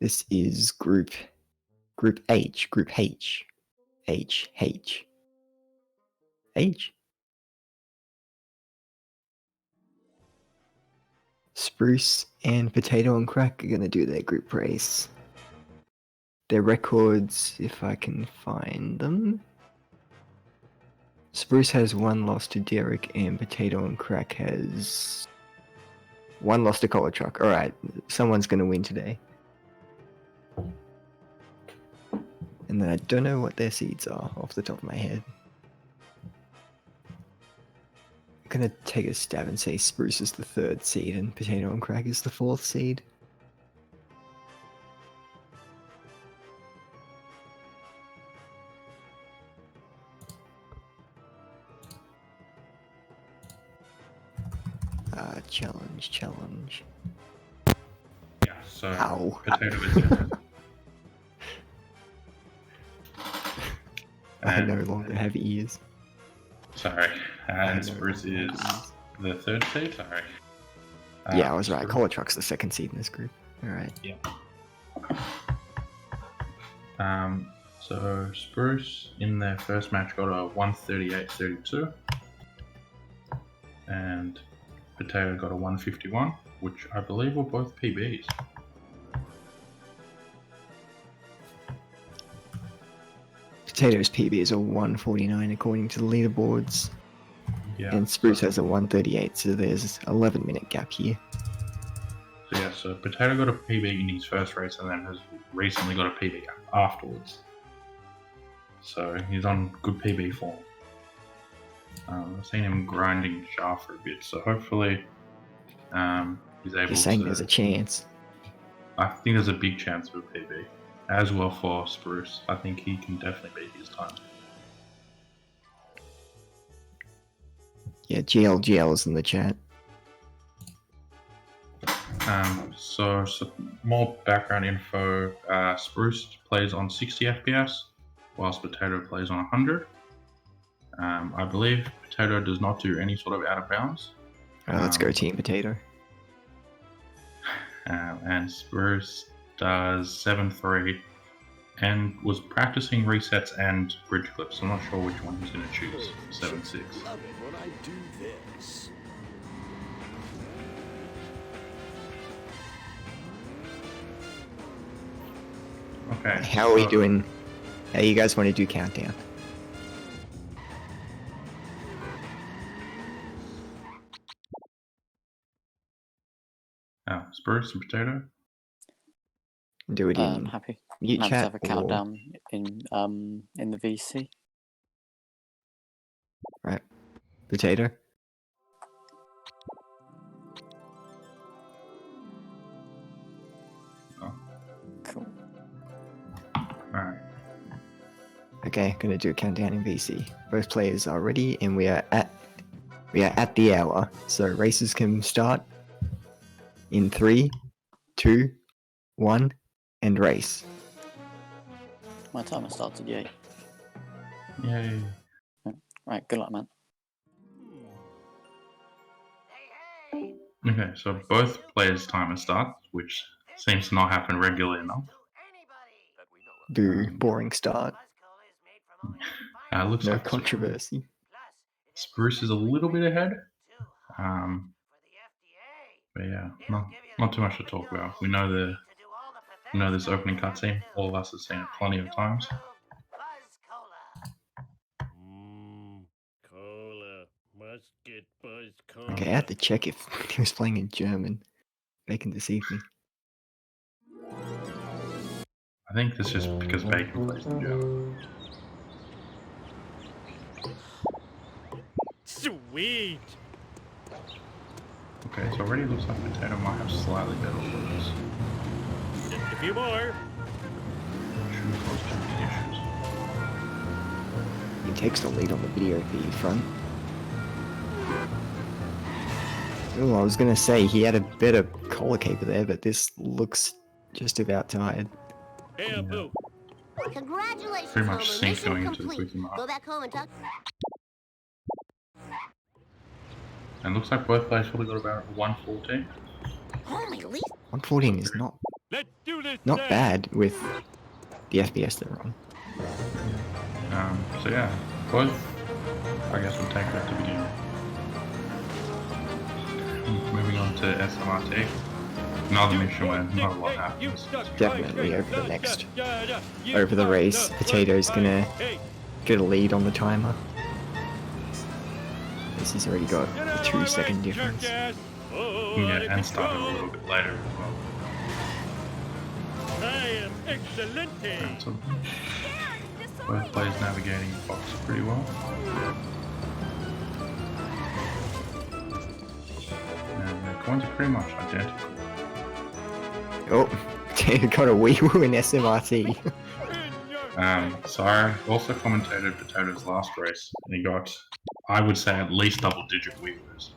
This is Group H. Group H. H. Spruce and PotatoOnCrack are gonna do their group race. Their records, if I can find them. Spruce has 1 loss to Derek, and PotatoOnCrack has 1 loss to Collar Truck. Alright, someone's gonna win today. And then I don't know what their seeds are off the top of my head. I'm gonna take a stab and say Spruce is the 3rd seed and PotatoOnCrack is the 4th seed. Challenge. Yeah, so Ow. Potato is in. I no longer have ears. Sorry, and Spruce is the 3rd seed. Sorry. Yeah, I was right. Collar Truck's the 2nd seed in this group. Alright. Yeah. So Spruce in their first match got a 138.32, and Potato got a 151, which I believe were both PBs. Potato's PB is a 149 according to the leaderboards. Yeah. And Spruce has a 138, so there's 11-minute gap here. So yeah, so Potato got a PB in his first race and then has recently got a PB afterwards. So he's on good PB form. I've seen him grinding shaft for a bit, so hopefully he's able to... You're saying there's a chance? I think there's a big chance of a PB. As well for Spruce. I think he can definitely beat his time. Yeah, GL is in the chat. So more background info. Spruce plays on 60 FPS, whilst Potato plays on 100. I believe Potato does not do any sort of out of bounds. Let's go Team Potato. And Spruce does 7-3 and was practicing resets and bridge clips. I'm not sure which one he's going to choose. 7-6. Okay. How are we doing? How you guys want to do countdown? Spruce and Potato? Do it in happy. mute Let's chat have a or... countdown in the VC. Right. Potato? Oh. Cool. Alright. Okay, gonna do a countdown in VC. Both players are ready and we are at the hour. So races can start in 3, 2, 1, and race. My timer started, yay. Yay. Right, good luck, man. Okay, so both players' timer starts, which seems to not happen regularly enough. Boo, boring start. Looks No like controversy. Spruce is a little bit ahead. But yeah, not too much to talk about. We know this opening cutscene. All of us have seen it plenty of times. Okay, I have to check if he was playing in German. Bacon deceived me. I think this is because Bacon plays in German. Sweet! Okay, so already looks like Potato might have slightly better looks. Just a few more. Shouldn't cause too many issues. He takes the lead on the video feed front. Oh, I was gonna say he had a better collar caper there, but this looks just about tired. Hey, boo. Congratulations, Pretty much Homer. sync Mission going into the complete. quickie mark. Go back home and talk. And looks like both players probably got about 114. Holy, at least 114 is not Let's do this. Not thing. bad with the FPS they're on. So yeah, both, I guess we'll take that to begin. Moving on to SMRT. Another mission where not a lot happens. Definitely over the next, over the race, Potato's gonna get a lead on the timer. This has already got a 2-second difference. Yeah, and started a little bit later as well. I am excelente. So both players navigating the box pretty well. And their coins are pretty much identical. Oh, Potato got a wee woo in SMRT. So I also commentated Potato's last race, and he got, I would say, at least double-digit wee-woos.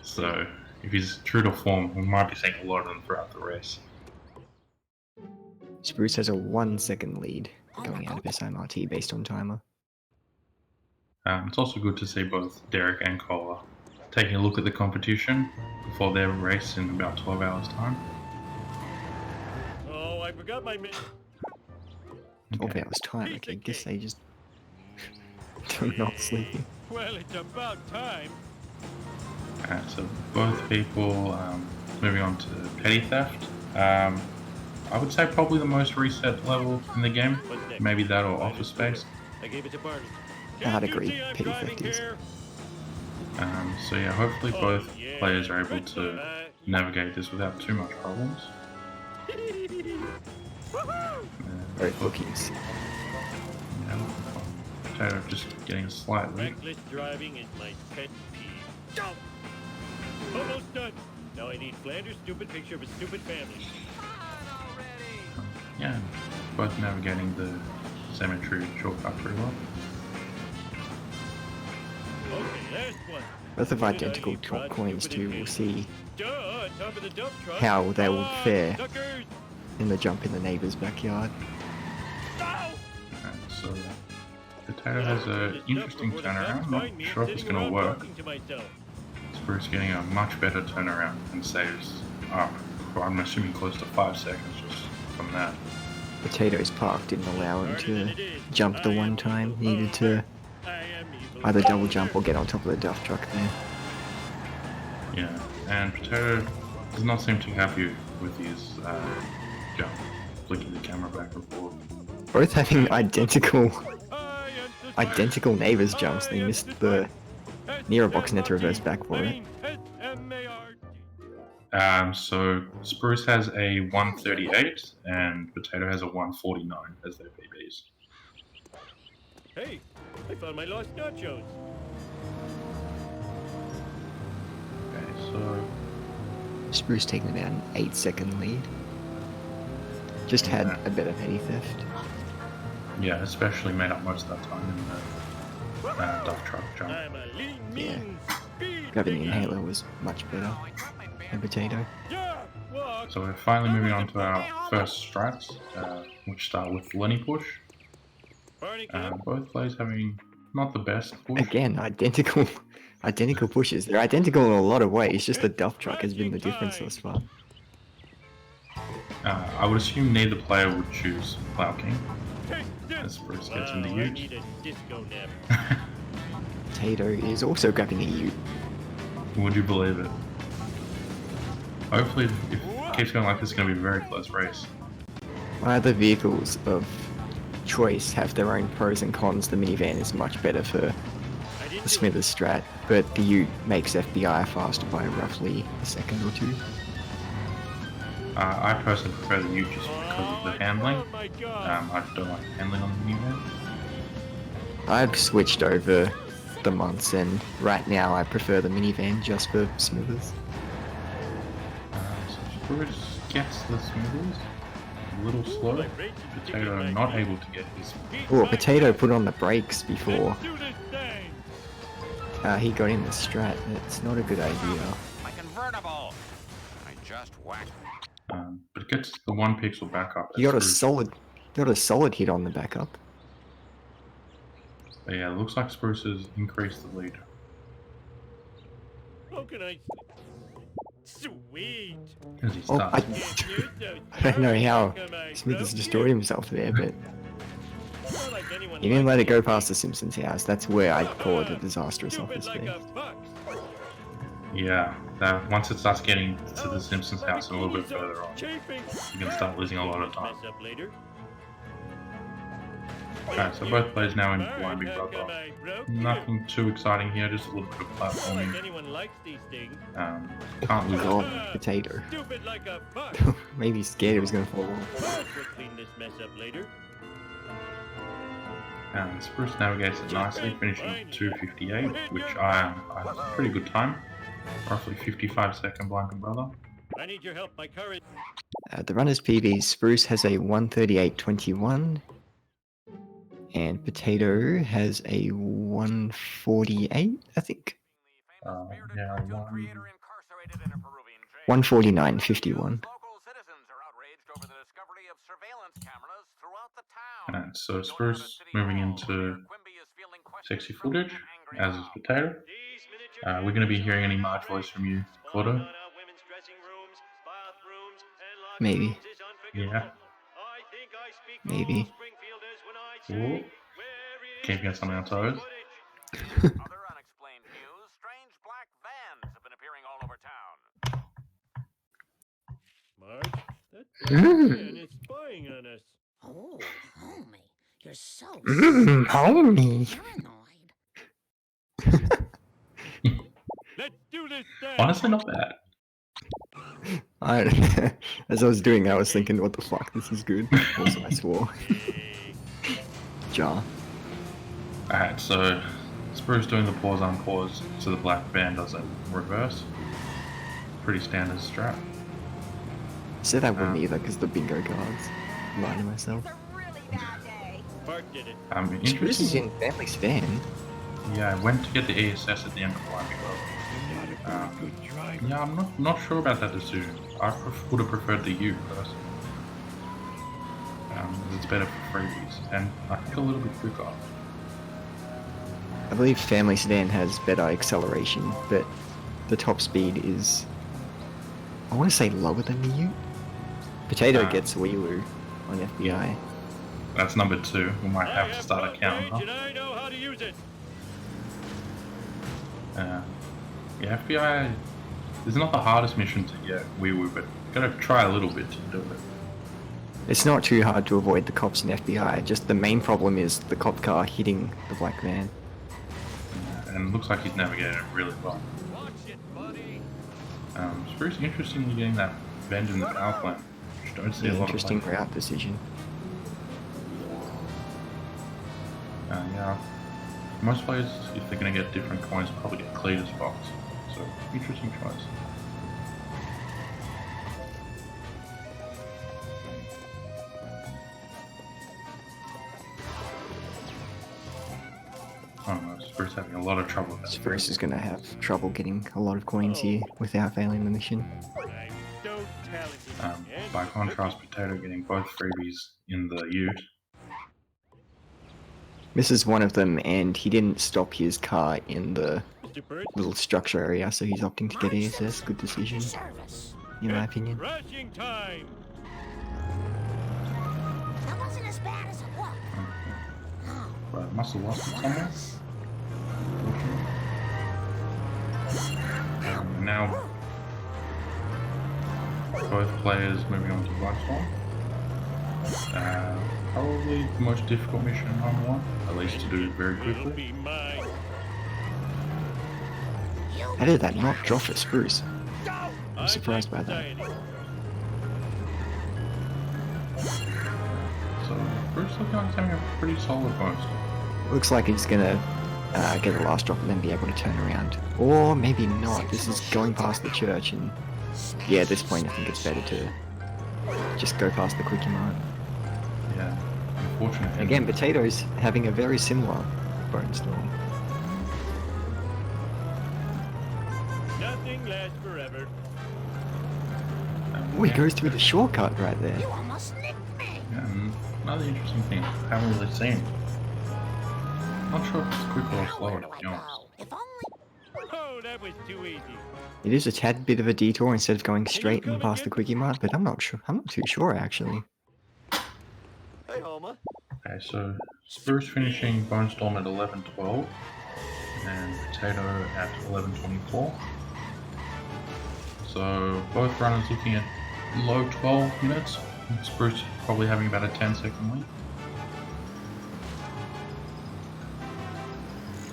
So if he's true to form, we might be seeing a lot of them throughout the race. Spruce has a 1-second lead going out of SMRT based on timer. It's also good to see both Derek and Collar taking a look at the competition before their race in about 12 hours' time. Oh, I forgot my. 12 hours time, okay, guess they just do not sleeping. Well, it's about time. So both people moving on to petty theft. I would say probably the most reset level in the game. Maybe that or Office Space. I gave it to Barney. I'd agree, petty theft is. So yeah, hopefully both players are able to navigate this without too much problems. Both bookies. Yeah, Potato just getting a slight lead. Reckless driving is my pet peeve. Jump! Almost done. Now I need Flanders' stupid picture of a stupid family. Yeah, both navigating the cemetery shortcut pretty well. Okay, last one. Both have identical top coins too, we'll see Duh, on top of the dump truck. how they will fare Suckers! in the jump in the neighbour's backyard. So Potato has an interesting turnaround, not sure if it's going to work. Spruce getting a much better turnaround and saves, I'm assuming close to 5 seconds just from that. Potato's park didn't allow him to jump the one time, needed to either double jump or get on top of the duff truck there. Yeah, and Potato does not seem too happy with his jump, flicking the camera back and forth. Both having identical neighbours jumps, they missed the nearer box and had to reverse back for it. So Spruce has a 138 and Potato has a 149 as their PBs. Hey, I found my lost nachos. Okay, so Spruce taking about an 8-second lead. Just had a better petty theft. yeah, especially made up most of that time in the duff truck jump. I'm a lean, Yeah. mean, speed Grabbing the digger. inhaler was much better than Potato. Yeah, walk. So we're finally moving on to our first strats, which start with Lenny push. Barney Camp. Both players having not the best push. Again, identical pushes. They're identical in a lot of ways, just the duff truck has been the difference thus far. I would assume neither player would choose Plow King, Take this. as Spruce gets Wow, in the I ute. need a disco nap. Potato is also grabbing a ute. Would you believe it? Hopefully, if it keeps going like this, it's going to be a very close race. While the vehicles of choice have their own pros and cons, the minivan is much better for I didn't the do Smithers strat, but the ute makes FBI faster by roughly a second or two. I personally prefer the ute just because of the handling. Oh my god. I don't like handling on the minivan. I've switched over the months, and right now I prefer the minivan just for Smithers. So Spruce gets the Smithers. A little slow. Potato not able to get his. Oh, Potato put on the brakes before Let's do this thing. he got in the strat. That's not a good idea. My convertible! I just whacked it. But it gets the 1 pixel back up. You got a Spruce- solid hit on the backup. But yeah, it looks like Spruce has increased the lead. How can I? Sweet. As he Oh, starts. If you're so I don't know how am I Smith has broke destroyed you? himself there, but Not like anyone he didn't likes let it go these past the things. Simpsons house. That's where I'd call it a disastrous Stupid office like space. a fox. Yeah, that once it starts getting to the Simpsons my house and a little bit bikini further zone's on, chafing. you can start losing a lot of time. Mess up later. Alright, so both players now in Barn, Blind Big how Brother. come I broke you? Nothing too exciting here, just a little bit of Not like platforming. anyone likes these things. Can't lose. God, potato. Stupid like a fox. Maybe he's scared he was gonna fall off. Barn will clean this mess up later. And Spruce navigates it nicely, finishing at 2:58, which I a pretty good time. Roughly 55-second Blind Big Brother. I need your help. My car is. The runner's PB, Spruce has a 138.21, and Potato has a 148, I think. Yeah, 149.51. and so Spruce moving into sexy footage, as is Potato. We're going to be hearing any Marge voice from you, Cotto. Maybe. Yeah. Maybe. Ooh. Keeping us on our toes. Other unexplained news, strange black vans have been appearing all over town. Marge, that man is spying on us. Oh, homie, you're so Homie. paranoid. Let's do this thing. Honestly, not bad. As I was doing, I was thinking, what the fuck, this is good. Also, I swore. Jar. Alright, so Spruce doing the pause on pause, so the black van does it reverse. Pretty standard strap. Said I wouldn't either because the bingo cards. Lying to myself. It's a really bad day. Bart did it. Spruce is Interesting. in Family's van. Yeah, I went to get the ESS at the end of Blind Big Brother. Yeah, I'm not sure about that decision. I would have preferred the U personally. It's better for freebies, and I think a little bit quicker. I believe Family Sedan has better acceleration, but the top speed is, I want to say, lower than the Ute. Potato gets Wheeloo on FBI. That's number 2. We might I have to have start a front count. range and I know how to use it. Yeah, FBI is not the hardest mission to get Wheeloo, but gotta try a little bit to do it. It's not too hard to avoid the cops and FBI, just the main problem is the cop car hitting the black man. And it looks like he's navigated it really well. Watch it, buddy. It's very interestingly getting that bend in the power plant, which don't see a lot Interesting of players. route decision. Yeah, most players, if they're going to get different coins, probably get Cleater's box. So, interesting choice. Oh no, Spruce having a lot of trouble with that. Spruce is gonna have trouble getting a lot of coins here without failing the mission. I'm so talented. and By contrast, Potato getting both freebies in the Ute. Misses one of them, and he didn't stop his car in the Mr. Bird, little structure area, so he's opting to get ESS. Good decision, Service. in my opinion. crashing time. That wasn't as bad as it was. But must have lost it somewhere. And now, both players moving on to Blackstorm. Probably the most difficult mission in Round 1, at least to do very It'll quickly. be mine. How did that not drop for Spruce? I'm surprised by that. So, Bruce looking like he's having a pretty solid most. Looks like he's gonna get the last drop and then be able to turn around. Or maybe not. This is going past the church, and yeah, at this point I think it's better to just go past the quickie mark. Yeah, unfortunately. Again, Potato's having a very similar brainstorm. Nothing lasts forever. Oh, he goes through the shortcut right there. You almost nicked me. Yeah, and another interesting thing, I haven't really seen. Not sure if it's quicker or Now slower, where to do I be honest. go? If only. Oh that was too easy. It is a tad bit of a detour instead of going straight and past the Quickie Mart, but I'm not sure. I'm not too sure actually. Hey, Homer. Okay, so Spruce finishing Bone Storm at 11:12 and Potato at 11:24. So both runners looking at low 12 minutes. Spruce probably having about a 10-second lead.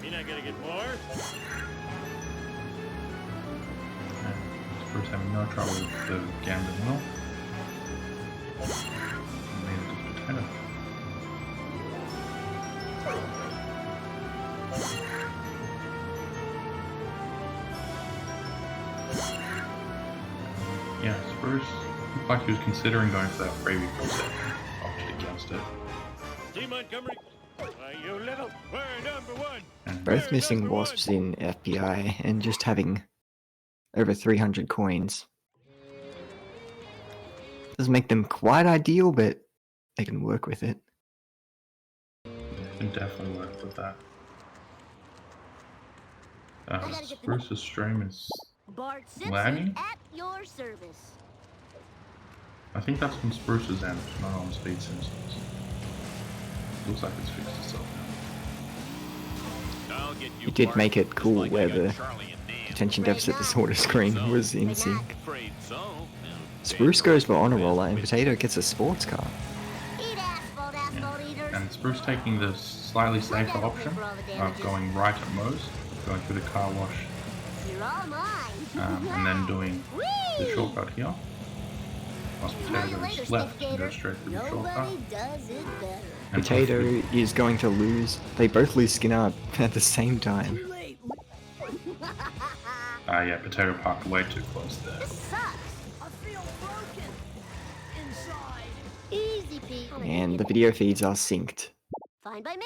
You're not gonna get more? And Spruce having no trouble with the gambling wheel. And neither does Potato. Yeah, Spruce looked like he was considering going for that freebie preset, opted against it. See, Montgomery? Why, you little... We're number one! And Both missing wasps in FBI and just having over 300 coins. Doesn't make them quite ideal, but they can work with it. can definitely work with that. gotta get the- Spruce's stream is Bart Simpson lagging. at your service. I think that's on Spruce's end, not on Speed Simpson's. Looks like it's fixed itself now. I'll get you, It did Bart, make it just cool like I where got the Charlie and Nan. attention deficit disorder screen was in sync. Afraid so. Spruce goes for honor roller and Potato gets a sports car. Eat asphalt, asphalt eaters. And Spruce taking the slightly safer option of going right at Moe's, going through the car wash, You're all mine. and then doing the Whee! shortcut here. Whilst Smell Potato you later, goes left Stiff and Gator. goes straight through the shortcut. Nobody does it better. And Potato hopefully- is going to lose. They both lose Skinner at the same time. Too late. yeah, Potato parked way too close there. This sucks. I feel broken inside. Easy, Pete. And the video feeds are synced. Fine by me.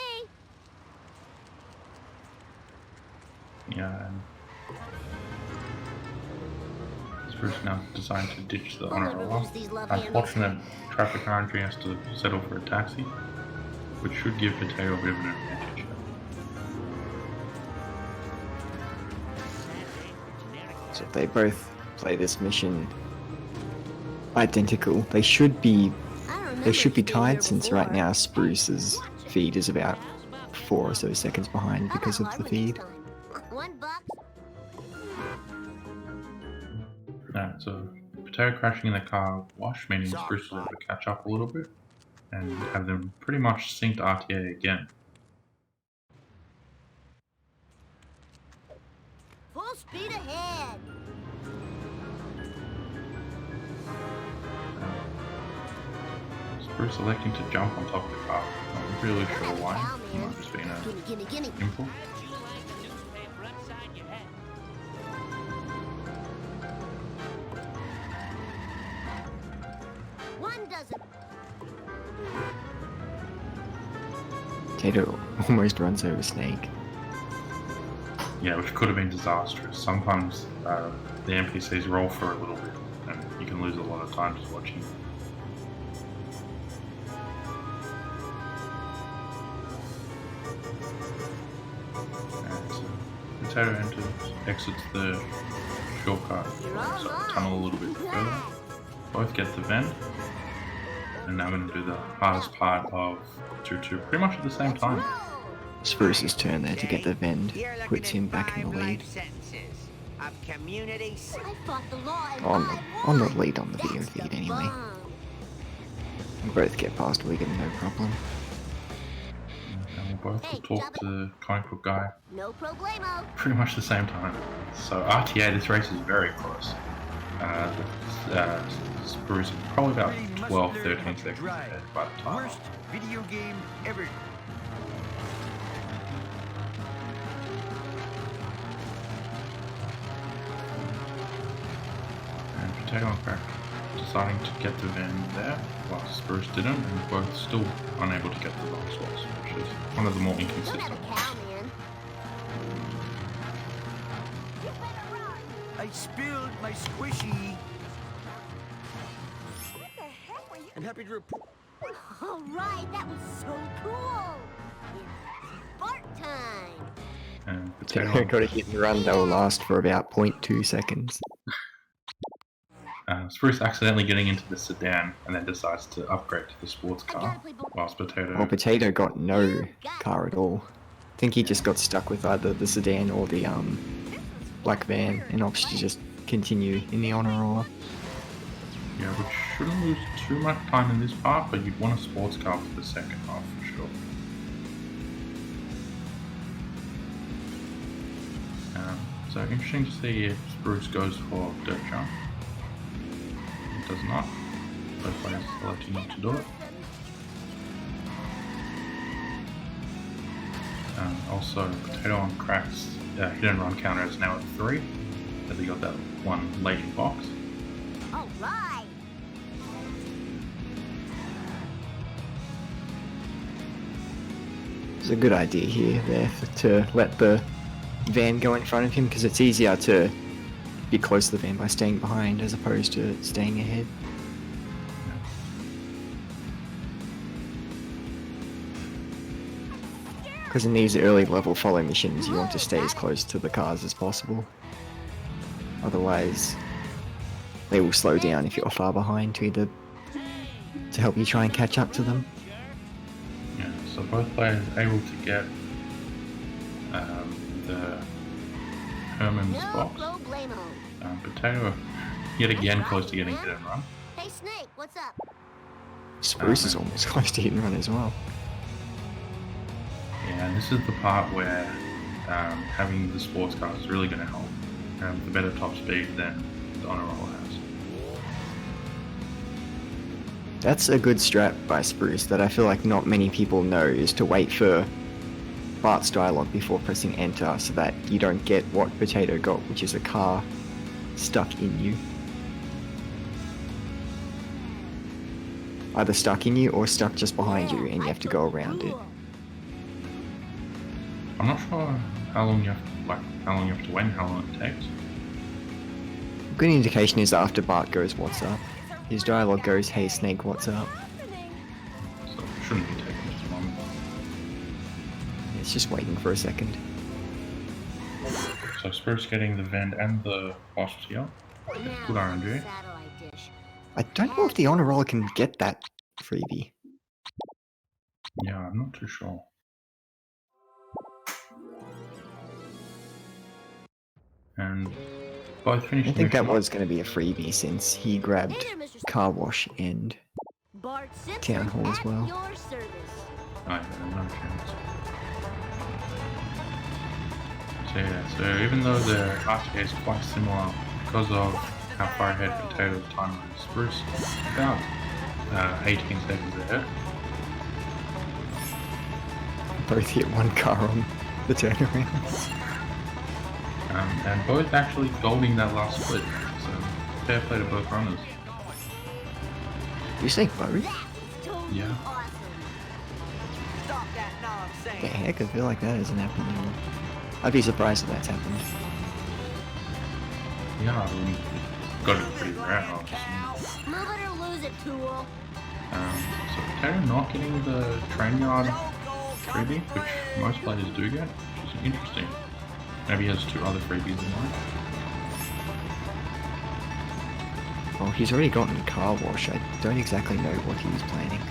Yeah, and Spruce now deciding to ditch the We'll honor never roller. lose these love handles. Unfortunate traffic RNG has to settle for a taxi, which should give Potato a bit of an advantage here. So if they both play this mission identical, they should be tied since right now Spruce's feed is about 4 or so seconds behind because of the feed. $1. So Potato crashing in the car wash, meaning Spruce was able to catch up a little bit and have them pretty much synced RTA again. Full speed ahead. Spruce electing to jump on top of the car. Not really sure Whatever, why. pal, It man. might just been a Gimme, gimme, gimme. impulse. One dozen. Potato almost runs over Snake. Yeah, which could have been disastrous. Sometimes the NPCs roll for a little bit, and you can lose a lot of time just watching. And so Potato exits the shortcut, tunnel a little bit further. Both get the vent, and now I'm going to do the hardest part of 2-2 pretty much at the same time. Spruce's turn there to get the vend puts him back in the lead. Of community I fought the law and On the lead on the video That's the feed anyway. bomb. We both get past Wigan, no problem. And we'll both Hey, talk Jabba. to the comic book guy No problemo. pretty much the same time. So RTA, this race is very close. Spruce is probably about 12, 13 seconds ahead by the time. Worst video game ever. And PotatoOnCrack deciding to get the van there, while Spruce didn't, and both still unable to get the box swaps, which is one of the more Don't inconsistent have a ones. cow, man. You better run. I spilled my squishy. What the heck were you? I'm happy to report. All right, that was so cool. It's Bart time. And Potato Potato, got a hit and run that will last for about 0.2 seconds. Spruce accidentally getting into the sedan and then decides to upgrade to the sports car, whilst Potato. Well, Potato got no car at all. I think he just got stuck with either the sedan or the black van and opts to just continue in the honor roll. Yeah, which shouldn't lose too much time in this part, but you'd want a sports car for the second half for sure. So interesting to see if Spruce goes for dirt jump. It does not. Both players electing not to do it. Also, PotatoOnCrack's hit and run counter is now at 3, as he got that one late in box. All right. It's a good idea here there to let the van go in front of him because it's easier to be close to the van by staying behind as opposed to staying ahead. Because in these early level follow missions you want to stay as close to the cars as possible. Otherwise they will slow down if you're far behind to help you try and catch up to them. Yeah, so both players able to get the Herman's box. Potato yet again close to getting hit and run. Hey Snake, what's up? Spruce is almost close to hit and run as well. Yeah, and this is the part where having the sports car is really going to help. The better top speed than the honor roll has. That's a good strat by Spruce that I feel like not many people know, is to wait for Bart's dialogue before pressing enter so that you don't get what Potato got, which is a car stuck in you. Either stuck in you or stuck just behind you and you have to go around it. I'm not sure how long you have to wait and how long it takes. A good indication is after Bart goes, "What's up?" His dialogue goes, "Hey Snake, what's up?" So it shouldn't be taking too long. It's just waiting for a second. So Spruce getting the vent and the wasps here. Good RNG. I don't know if the honor roller can get that freebie. Yeah, I'm not too sure. And both finished. I think that mission. was going to be a freebie since he grabbed car wash and Bart Simpson Town Hall as at well. your service. I have no chance. So yeah, so even though the RTA is quite similar because of how far ahead Potato's timeline is, Spruce about 18 seconds ahead. Both hit one car on the turnarounds. And both actually golding that last split. So fair play to both runners. You say both? Totally Yeah. awesome. Stop that The nonsense. heck, I feel like that hasn't happened anymore. I'd be surprised if that's happened. Yeah, I mean, got it pretty rare. Move it or lose it, tool. So Potato not getting the train yard freebie, which most players do get, which is interesting. Maybe he has 2 other freebies in mind. Well, he's already gotten car wash. I don't exactly know what he was planning.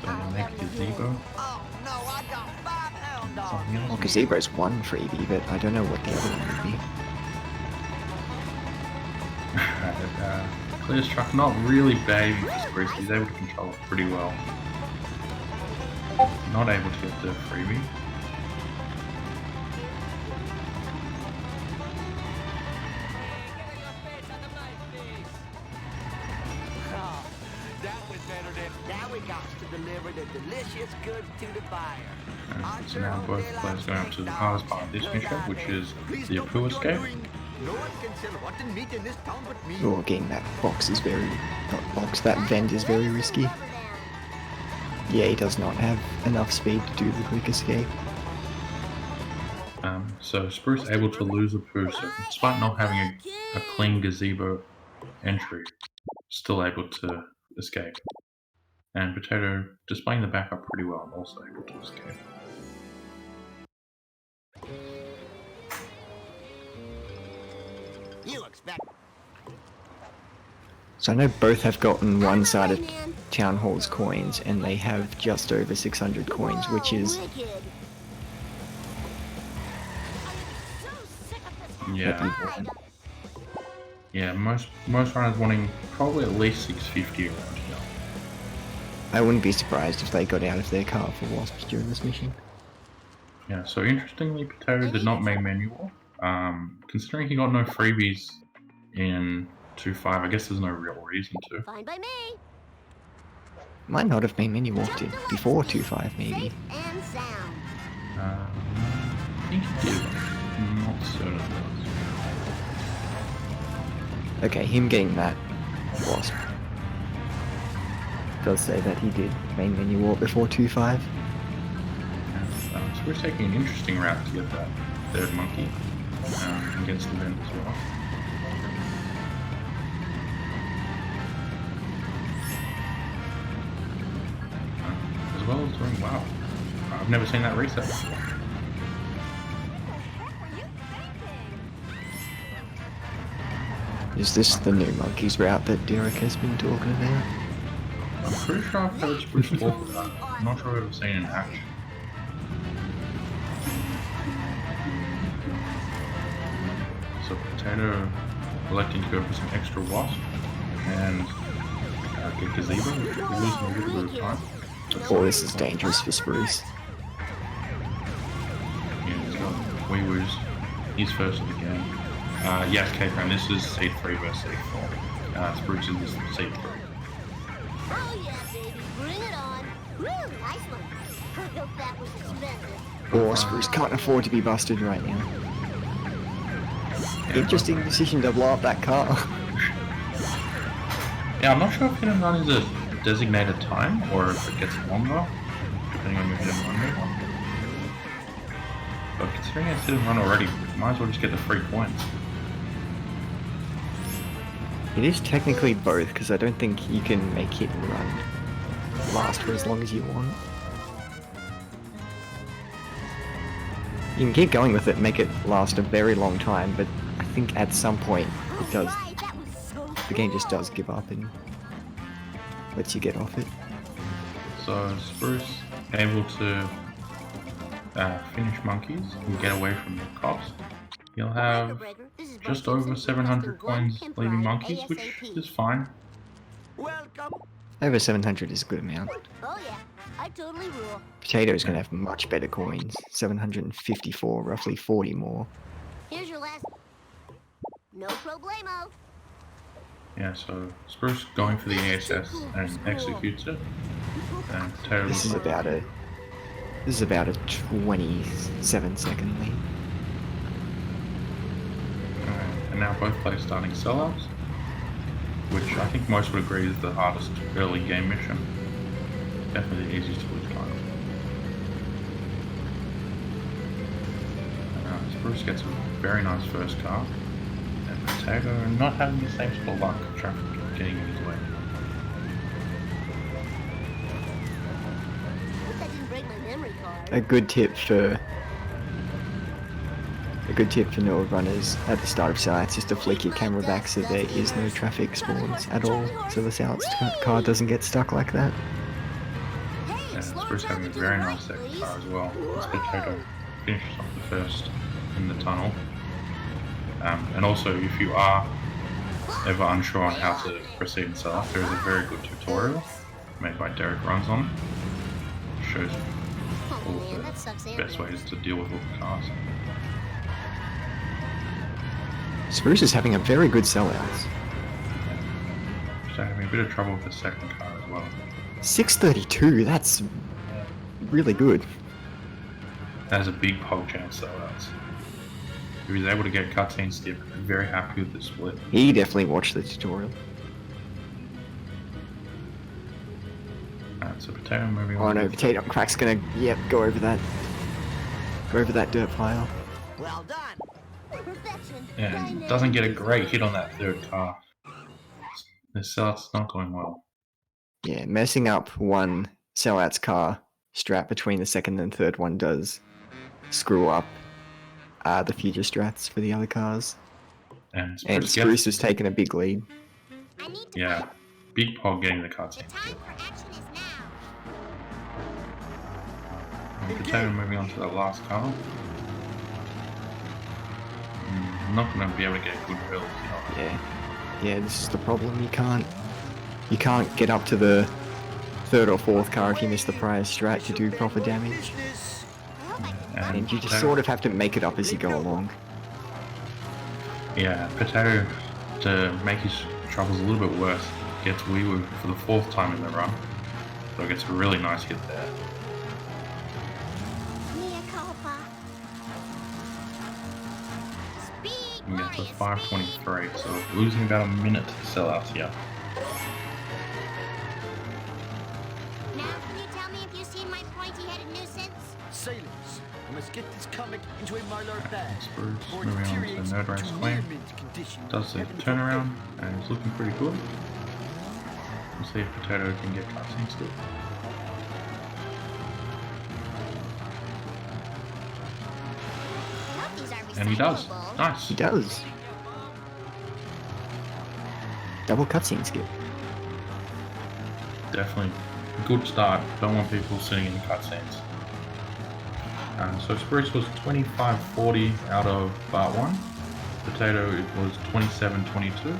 So he'll make gazebo. Oh no, I got 5 hound dogs. Something else. Well, gazebo's one freebie, but I don't know what the other one would be. Clear's truck not really behaving for Spruce. He's able to control it pretty well. Not able to get the freebie. Oh, that was better than. Now we got to deliver the delicious goods to the buyer. And so now both players going up to the hardest part of this mission, which is the Apu escape. No one can sell rotten meat in this town but me. Oh, getting that box is very... not box, that vent is very risky. Yeah, he does not have enough speed to do the quick escape. So Spruce able to lose Apu, so despite not having a clean gazebo entry, still able to escape. And Potato displaying the backup pretty well, also able to escape. You expect So I know both have gotten one side of Town Hall's coins, and they have just over 600 coins, which is Yeah. Yeah, most runners wanting probably at least 650 around here. I wouldn't be surprised if they got out of their car for wasps during this mission. Yeah, so interestingly, Potato did not main menu walk. Considering he got no freebies in 2.5, I guess there's no real reason to. Fine by me. Might not have main menu walked it before 2.5 maybe. Safe and sound. I think he did. I'm not certain of that. Okay, him getting that wasp does say that he did main menu walk before 2.5. So we're taking an interesting route to get that third monkey against the vent as well. As well as doing well. I've never seen that reset before. Is this the new monkeys route that Derek has been talking about? I'm pretty sure I've heard Spruce talk about it. I'm not sure I've ever seen it in action. So Potato electing to go for some extra wasp and get Gazebo, which will lose him a little bit of time. Oh, this is dangerous for Spruce. Yeah, he's got Wee-Woos. He's first of the game. Yes, K-Frame, this is C3 versus C4. Spruce is C3. Oh yeah, baby, bring it on. Woo, nice one. I hope that was expensive. Oh, Spruce can't afford to be busted right now. Interesting decision to blow up that car. Yeah, I'm not sure if hit and run is a designated time or if it gets longer, depending on your hit and run rate. But considering it's hit and run already, we might as well just get the free points. It is technically both, because I don't think you can make hit and run last for as long as you want. You can keep going with it and make it last a very long time, but I think at some point it does. Alright, that was so The game just cool. does give up and lets you get off it. So Spruce able to finish monkeys and get away from the cops. He'll have just over 700 coins leaving monkeys, which is fine. welcome. Over 700 is a good amount. Oh yeah, I totally rule. Potato's gonna have much better coins. 754, roughly 40 more. Here's your last. No problemo. Yeah, so Spruce going for the ESS and executes it. And Potato This is about a 27-second lead. and now both players starting sellouts, which I think most would agree is the hardest early game mission. Definitely the easiest to lose time. Spruce gets a very nice first car, and Potato not having the same sort of luck traffic getting in his way. Hope that didn't break my memory card. A good tip for newer runners at the start of sellouts is to flick your camera back so there is no traffic spawns at all, so the sellouts car doesn't get stuck like that. Hey, And slow Spruce down having a to the very right, nice second please. car as well. As Potato finishes off the first in the tunnel. And also, if you are ever unsure on how to proceed in sellout, there is a very good tutorial made by Derek Runs on. It shows Oh all man, that sucks. the best ways to deal with all the cars. Spruce is having a very good sellouts. So having a bit of trouble with the second car as well. 632, that's really good. That is a big pole chance sellouts. If he's able to get cutscene skip, I'm very happy with the split. He definitely watched the tutorial. Alright, so Potato moving Oh on. no, PotatoOnCrack's gonna, go over that. Go over that dirt pile. Well done. Perfection. And doesn't get a great hit on that third car. The sellout's not going well. Yeah, messing up one sellout's car strat between the second and third one does screw up the future strats for the other cars. And And Spruce Spruce gets, has taken a big lead. I need to yeah, move. Big Pog getting the The cutscene. time for action is now. And Potato moving on to the last car. Not going to be able to get good builds. Yeah, this is the problem. You can't get up to the third or fourth car if you miss the prior strat to do proper damage. I hope I can And you just Potato- sort of have to make it up as you go along. Yeah, Potato, to make his troubles a little bit worse, gets wee woo for the 4th time in the run. So it gets a really nice hit there. Mea culpa. Speed And gets a warrior, 523, so losing about a minute to sell out here. speed. Now can you tell me if you've seen my pointy-headed nuisance? Silence. I must get this comic into a Mylar bag. Spruce or it moving on to deteriorates Nerd Race to Claim. mint condition. Does the Heaven turnaround and it's looking pretty good. We'll see if Potato can get cutscenes still. I hope these are And he does. recyclable. Nice. He does. Double cutscene skip. Definitely good start. Don't want people sitting in the cutscenes. So Spruce was 25-40 out of part 1. Potato it was 27-22.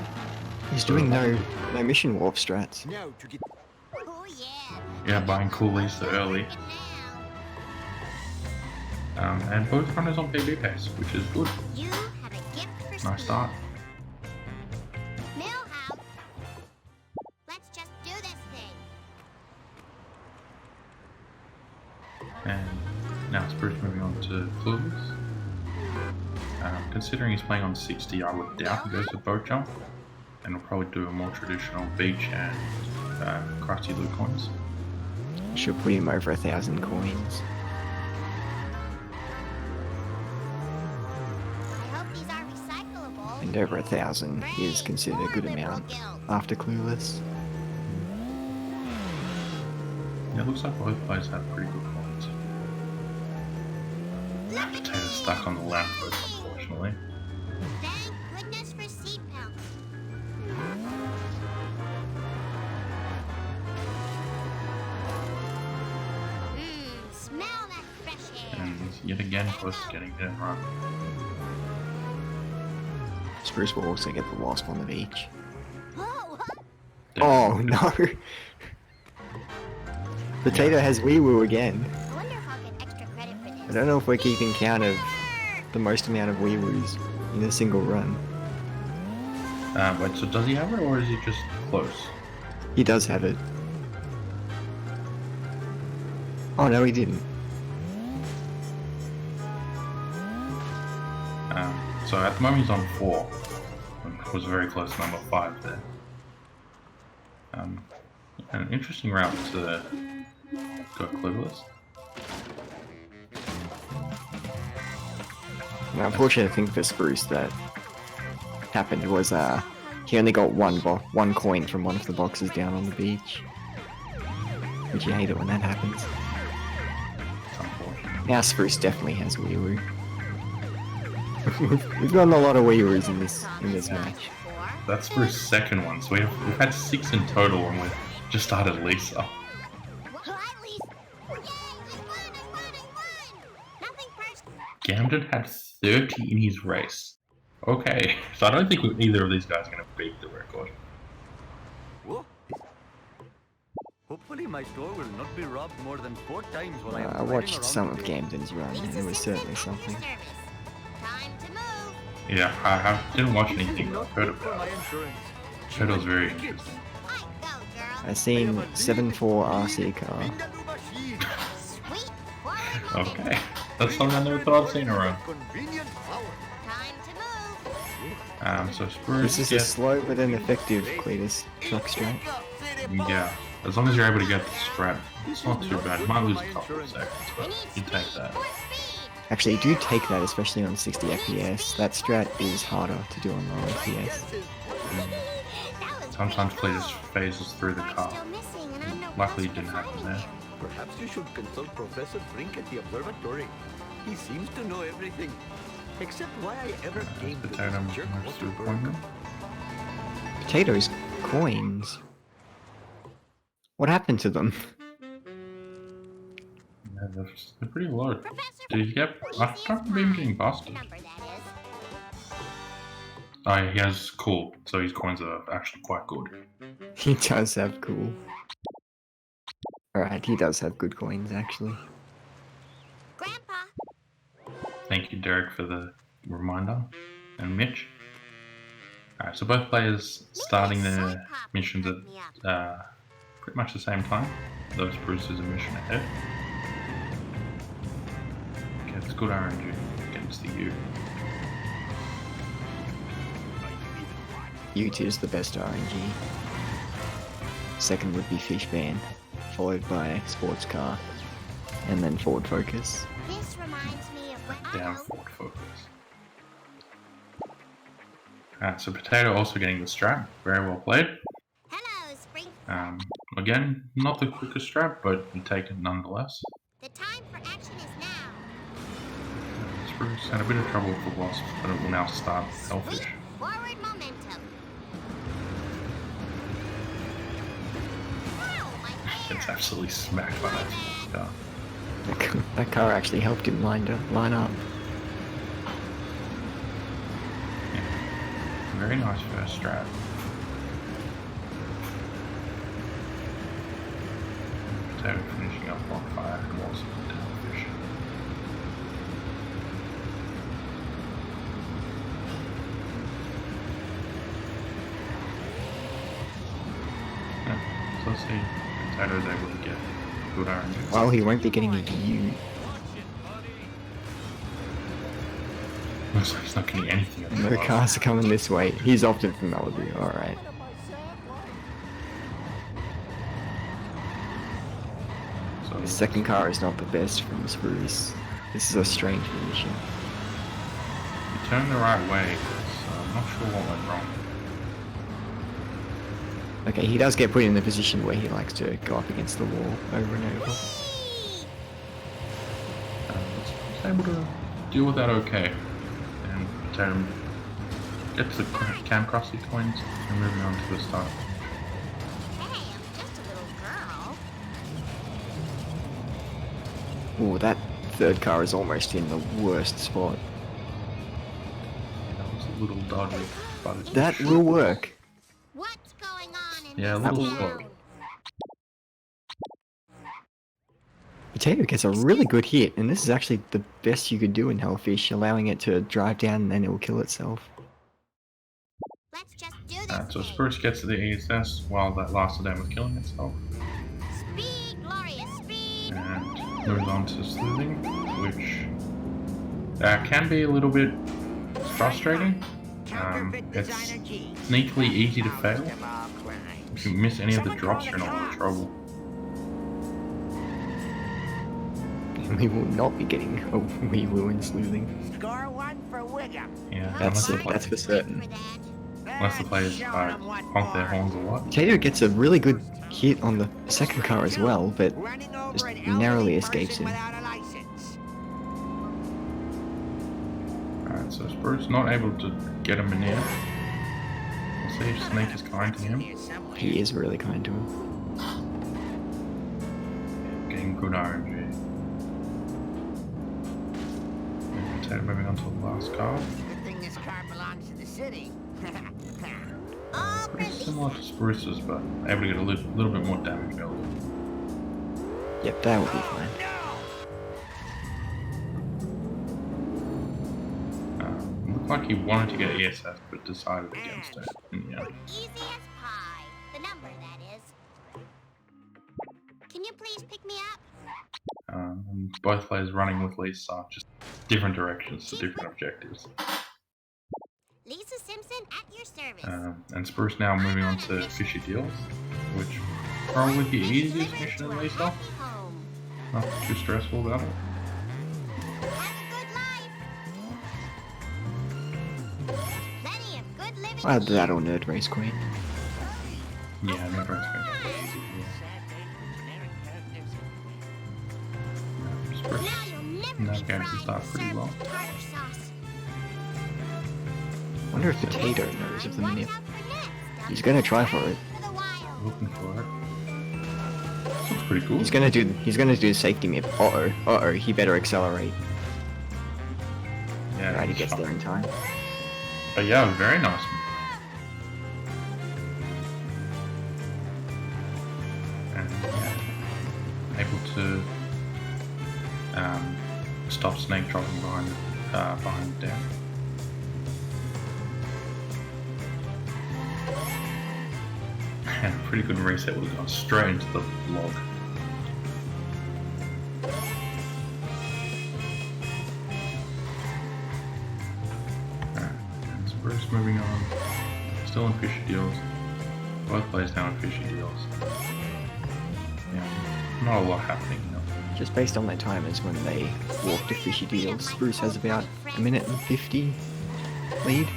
He's doing no mission warp strats. Now to get Oh yeah. Yeah, buying coolies so early. Now, And both runners on PB pace, which is good. you have a gift for Nice speed. start. Millhouse. Let's just do this thing. And now Spruce moving on to Clueless. Considering he's playing on 60, I would doubt he goes to boat jump. And we'll probably do a more traditional beach and crusty loot coins. Should put him over 1,000 coins. I hope these are recyclable. And over 1,000 is considered a good amount after Clueless. Yeah, it looks like both players have pretty good coins. Potato's stuck on the lamppost, unfortunately. Thank goodness for seatbelts. Smell that fresh air. And he's yet again close to getting hit and run. Spruce will also get the wasp on the beach. Whoa, Oh no! Potato has wee woo again. I wonder if I'll get extra credit for I this. don't know if we're keeping count of the most amount of wee woos in a single run. Wait, so does he have it or is he just close? He does have it. Oh no, he didn't. So at the moment he's on 4. It was very close to number 5 there. An interesting route to go Clueless. Now, unfortunately, I think for Spruce that happened was he only got one coin from one of the boxes down on the beach. Which you hate it when that happens. It's unfortunate. Now Spruce definitely has wee woo. We've gotten a lot of wee woos in this match. That's for his second one, so we've had 6 in total and we've just started Lisa. Well, at least. Yay! I won! Nothing personal. Gamden had 30 in his race. Okay, so I don't think either of these guys are going to beat the record. Whoa. Hopefully my store will not be robbed more than 4 times while I am I riding watched around some the of day. Gamden's run, and Lisa it was Simpson, certainly public something. service. Time to move. Yeah, I didn't watch anything, but Not I've heard good for about my it. insurance. Heard it was very interesting. I go, girl. I seen 7.4 RC car. Vindaloo machine. Sweet forward movement. Okay, that's something I never thought I'd seen around. Convenient power. Time to move. So Spruce This is a gets, slow but an effective Cletus truck strat. yeah, as long as you're able to get the strat, it's not too bad. You might lose a couple of seconds, I but need you speed take that. for speed. Actually, do take that, especially on 60 FPS. That strat is harder to do on low FPS. That was Sometimes pretty play just cool. phases through the Part's car. still missing, and luckily it didn't happen there. Perhaps you should consult Professor Brink at the observatory. He seems to know everything. Except why I ever gave to Potato this jerk moves to Waterberg. appointment. Potatoes coins. What happened to them? Yeah, they're pretty low. Professor, Did he get? I don't remember him getting busted. number that is. Oh, yeah, he has cool, so his coins are actually quite good. He does have cool. Alright, he does have good coins actually. Grandpa, Thank you, Derek, for the reminder, and Mitch. Alright, so both players starting their missions at pretty much the same time. Though Spruce is a mission ahead. Gets good RNG against the U. Ute is the best RNG. Second would be Fish Van, followed by Sports Car, and then Ford Focus. this reminds me of when Down forward focus. Alright, so Potato also getting the strap. Very well played. Hello, Spring. Again, not the quickest strap, but you take it nonetheless. The time for action is now. Spruce had a bit of trouble with the wasp, but it will now start Hellfish. Sweet forward momentum. Ow, my hair. Gets absolutely smacked by that car. That car actually helped him line up. Very nice first strap. Potato finishing up on fire and wasp and Hellfish. Yeah, so let's see. Potato's able to get good RNG. Well, he won't be getting a U. Looks like he's not getting anything. At the No moment. cars are coming this way. He's opted for Malibu, alright. So The second car is not the best from Spruce. This is a strange mission. he turned the right way, so I'm not sure what went wrong. Okay, he does get put in the position where he likes to go up against the wall over and over. Whee! Was able to deal with that okay. And Potato gets the Cam Crossy coins and moving on to the start. Hey, I'm just a little girl. Oh, that third car is almost in the worst spot. That was a little dodgy, but it's That will work. What's going on in Yeah, a this little town? slow. Potato gets a really good hit, and this is actually the best you could do in Hellfish, allowing it to drive down and then it will kill itself. Let's just do this so thing. Spruce gets to the ESS while that last Sedan was killing itself. Speed, glorious speed. And moves on to sleuthing, which can be a little bit frustrating. It's sneakily easy to fail. If you miss any of the drops, you're not in trouble. We will not be getting a wee woo in sleuthing. Score one for Wiggum. Yeah, That's unless for certain. For that. unless the players honk their horns a lot. Potato gets a really good hit on the second car as well, but just narrowly escapes him. Alright, so Spruce not able to get him in here. We'll see if Snake is kind to him. He is really kind to him. Getting good RNG. And Potato moving on to the last car. Good thing this car belongs to the city. All Pretty release. similar to Spruce's, but able to get a little bit more damage build. Yep, that will be fine. Looked like he wanted to get ESS, but decided against it in the end. Easy as pie. The number, that is. Can you please pick me up? And both players running with Lisa, just different directions to different objectives. Lisa Simpson at your service. And Spruce now moving on to Fishy Deals, which probably the easiest mission in Lisa. Happy home. Not too stressful about it. Have a good life. Plenty of good living. Either that or Nerd Race Queen. Yeah, no, Spruce Now you'll never navigates the be start fried pretty and well. served with tartar sauce. Wonder if Potato knows of the Watch minute. out for nets. He's gonna try for it. For the wild. Looking for it. This looks pretty cool. He's gonna do the safety mip. Uh-oh, he better accelerate. Yeah, Right, he he's gets shot. there in time. But yeah, very nice. And yeah, able to stop Snake dropping behind the deck. And a pretty good reset would have gone straight into the log. And Spruce moving on. Still in fishy deals. Both players now in fishy deals. Yeah, not a lot happening now. Just based on their timers when they walk to fishy deals, Spruce has about 1:50 lead.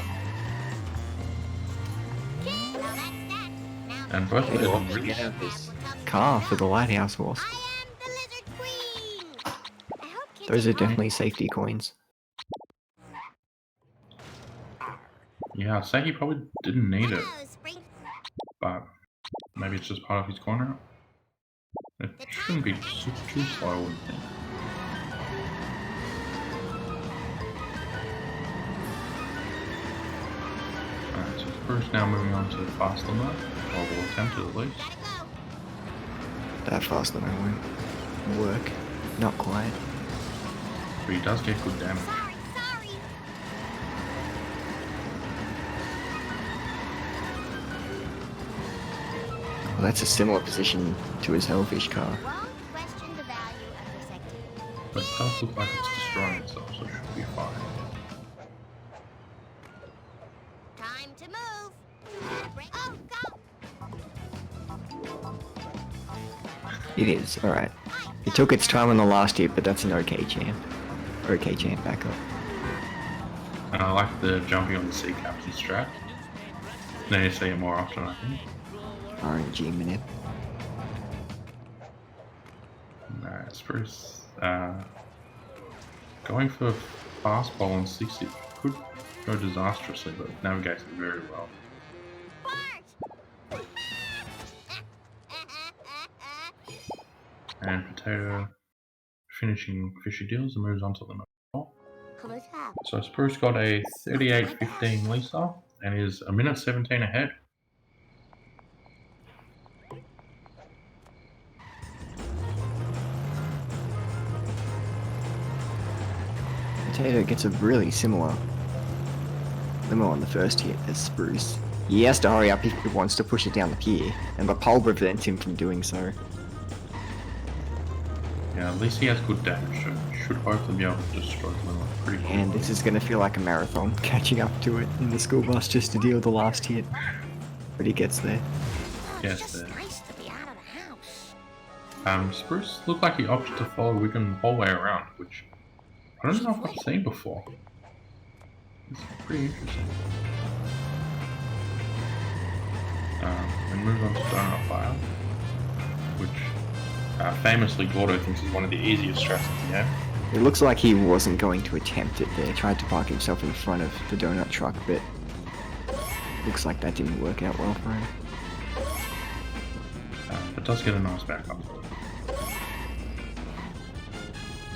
And both players Potato are opting really out of his car for the lighthouse wasp. I am the lizard queen. I hope kids Those are enjoy definitely safety coins. Yeah, I'd say he probably didn't need it, Hello, Spring. but maybe it's just part of his corner. It shouldn't be too slow, I wouldn't think. Alright, so Spruce now moving on to the faster mode, or will attempt it at least. Gotta go. That fast that I won't work. Not quite. But he does get good damage. Sorry, sorry. Well, that's a similar position to his Hellfish car. Won't question the value of this activity. But it does look like it's destroying itself, so it should be fine. Time to move. Oh, go. It is, alright. It took its time on the last hit, but that's an okay champ. Okay champ backup. And I like the jumping on the sea captain strat. Now you see it more often, I think. RNG minute. Alright, Spruce. Going for fastball on 60 could go disastrously, but navigates it very well. Bart. And Potato finishing fishy deals and moves on to the next ball. What's up? So Spruce got a 38-15 Lisa and is a minute 17 ahead. Potato gets a really similar limo on the first hit as Spruce. He has to hurry up if he wants to push it down the pier, and the pole prevents him from doing so. Yeah, at least he has good damage, so should hopefully be able to destroy the limo pretty quickly. And this is going to feel like a marathon, catching up to it in the school bus just to deal the last hit. But he gets there. Yes, It's there. nice to be out of the house. Spruce looked like he opted to follow Wigan the whole way around, which I don't know if I've seen before. It's pretty interesting. And moves on to Donut Fire, which famously Gordo thinks is one of the easiest strats in the game. It looks like he wasn't going to attempt it there. Tried to park himself in front of the donut truck, but looks like that didn't work out well for him. But does get a nice backup.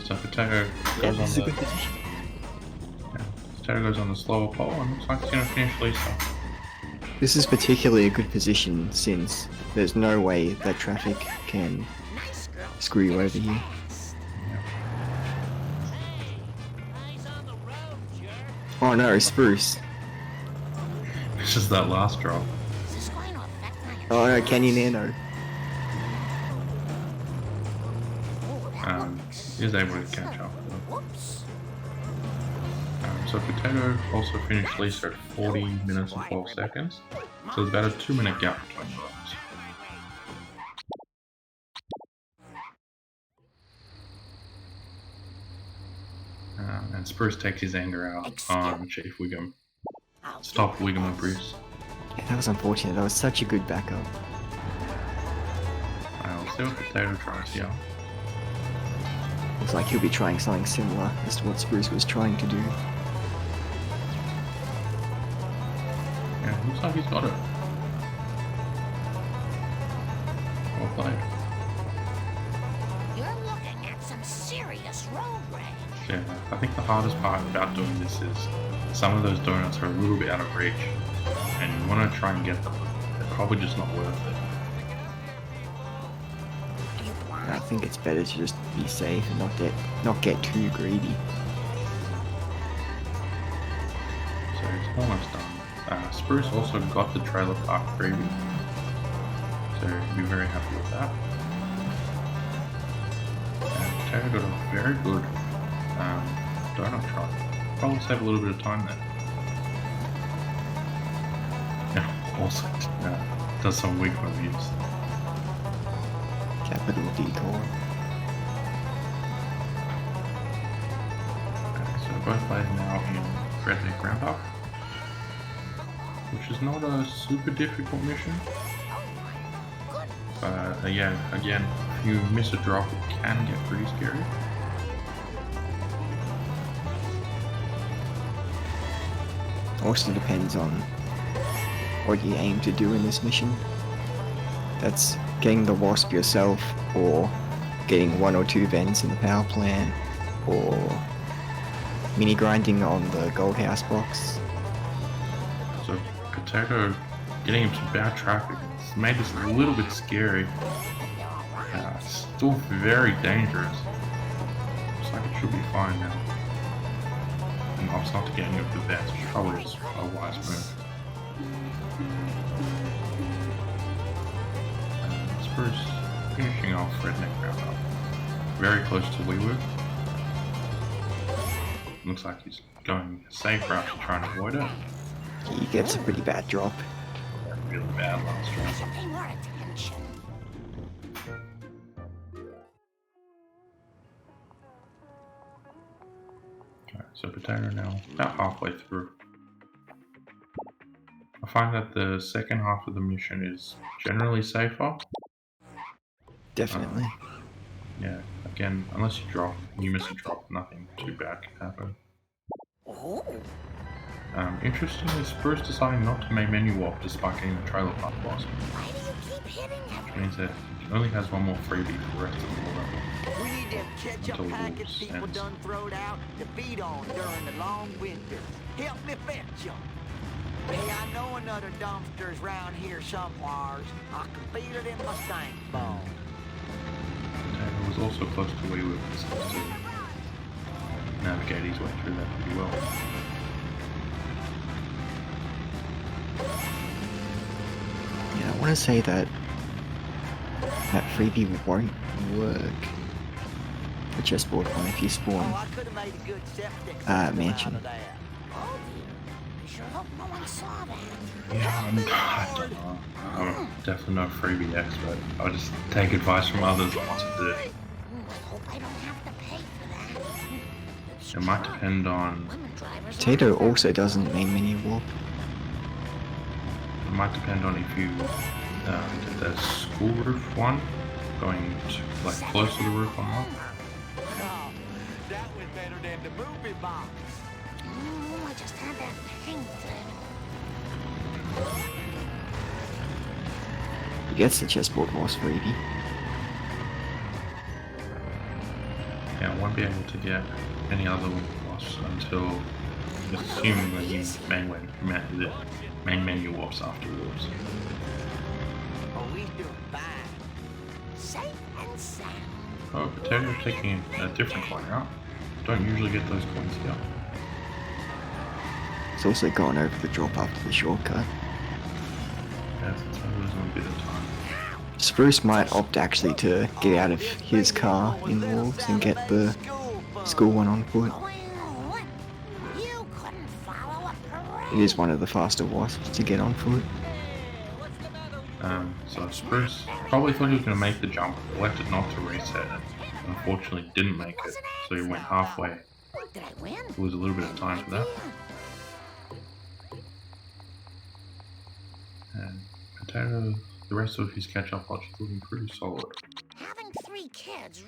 So Potato goes on the Potato goes on the slower pole and looks like he's going to finish Lisa. This is particularly a good position since there's no way that traffic can Nice girl. screw you over here. Eyes on the road, jerk. Oh no, Spruce. It's just that last drop. Is this going to affect my... Oh no, Canyon Nano. Oh, that looks... Is able to catch up. Whoops. So Potato also finished Lisa at 40 minutes and 12 seconds. So there's about a 2-minute gap between runs. And Spruce takes his anger out on Chief Wiggum. Stop Wiggum and Bruce. Yeah, that was unfortunate. That was such a good backup. I'll see what Potato tries here. Looks like he'll be trying something similar as to what Spruce was trying to do. Yeah, looks like he's got it. Well played. You're looking at some serious road rage. Yeah, I think the hardest part about doing this is some of those donuts are a little bit out of reach, and you want to try and get them. They're probably just not worth it. I think it's better to just be safe and not get too greedy. So it's almost done. Spruce also got the trailer park freebie, so he'll be very happy with that. And Potato got a very good donut truck. Probably save a little bit of time there. Yeah, also does some weak reviews. Capital Decoy. Okay, so both players now in Redneck Roundup, which is not a super difficult mission. But yeah, again, if you miss a drop, it can get pretty scary. Also depends on what you aim to do in this mission. That's getting the wasp yourself, or getting 1 or 2 vents in the power plant, or mini grinding on the gold house box. So Potato getting into bad traffic, it's made this a little bit scary. Still very dangerous. Looks like it should be fine now. And opts not to get any of the vents, which probably is a wise move. Spruce finishing off Redneck Roundup. Very close to WeWork. Looks like he's going a safe route to try and avoid it. He gets a pretty bad drop. Really bad last round. Pay more attention. Okay, so Potato now about halfway through. I find that the second half of the mission is generally safer. Definitely. Yeah, again, unless you miss a drop, nothing too bad can happen. Oh. Interestingly, Spruce deciding not to make menu warp despite getting the trailer park boss, Why do you keep hitting which everything? means that he only has one more freebie for the rest of the order. We need them ketchup Until packets Wolves people ends. done throwed out to feed on during the long winter. Help me fetch them. Hey, I know another dumpster's round here somewheres. I can feel it in my stank bone. Potato was also close to WeWork and seems to navigate his way through that pretty well. Yeah, I want to say that freebie won't work. The chessboard one if you Oh, spawn. I could have made a good septic system mansion. out of that. Oh dear. I sure hope no one saw that. Yeah, I don't know. I'm definitely no freebie expert. I'll just take advice from others on what to do. I hope I don't have to pay for that. It might depend on Women drivers Potato also doesn't main menu warp. if you did the school roof one, going to, like close to the roof or not. Oh, that was better than the movie box. I just had that painted. He gets the chessboard boss freebie. Yeah, I won't be able to get any other wasps until, assuming that you main menu warps afterwards. Oh, he's doing fine. Safe and sound. Oh, Potato's taking a different coin out. Don't usually get those coins here. He's also gone over the drop after the shortcut. Yeah, so I'm losing a bit of time. Spruce might opt actually to get out of his car in Wolves and get the school one on foot. What? You couldn't follow a parade. It is one of the faster wasps to get on foot. So Spruce probably thought he was going to make the jump, elected not to reset it. Unfortunately, didn't make it, so he went halfway. Did I win? There was a little bit of time for that. And Potato, the rest of his catch-up watch is looking pretty solid. Having 3 kids.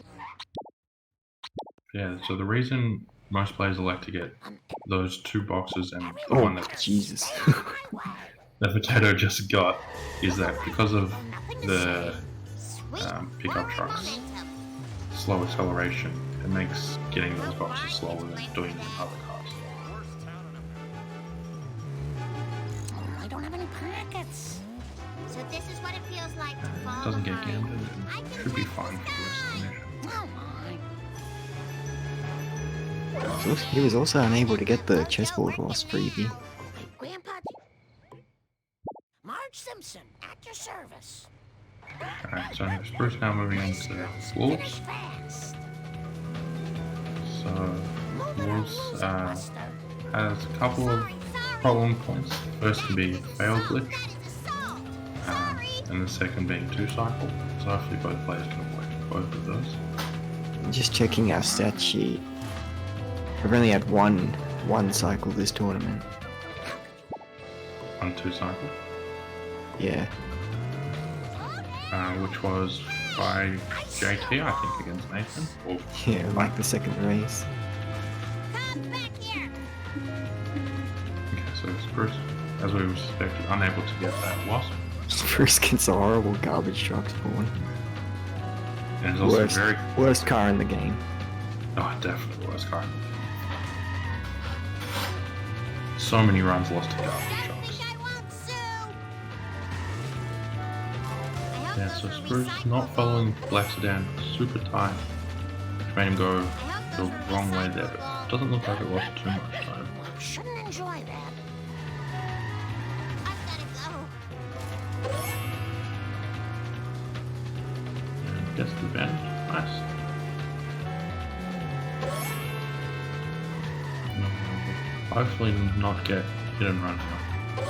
Yeah, so the reason most players elect to get those 2 boxes and the Oh, one that Jesus. the Potato just got is that because of the Sweet pickup forward trucks momentum. slow acceleration, it makes getting those boxes slower than doing it in other cars. I don't have any packets. So this is what it feels like to fall It doesn't get behind. gammed I and can should be touch fine for the rest of the sky. mission. Oh my. He was also unable to get the chessboard whilst freebie. Hey, Grandpa. Marge Simpson, at your service. Alright, so Spruce now moving into Wolves. Fast. So Wolves has a couple of Sorry. problem points. First can be fail glitch, That is assault. Sorry. and the second being 2 cycle. So hopefully both players can avoid both of those. Just checking our stat sheet. I've only had one cycle this tournament. On 2 cycle, Yeah. which was by JT, I think, against Nathan. Or Yeah, like the second race. Come back here. okay, so Spruce, as we suspected, unable to get that wasp, Spruce gets a horrible garbage truck spawn. and is also Worst, very worst car in the game. definitely worst car. So many runs lost to garbage Don't trucks. think I won't sue. I hope Yeah, those so were Spruce recycled not gold. following Black Sedan super tight, which made him go I hope the those were wrong way recycled there, gold. but doesn't look like it lost too much time. Shouldn't enjoy that. I've gotta go. And gets the bend. Nice. Hopefully not get hit and run here.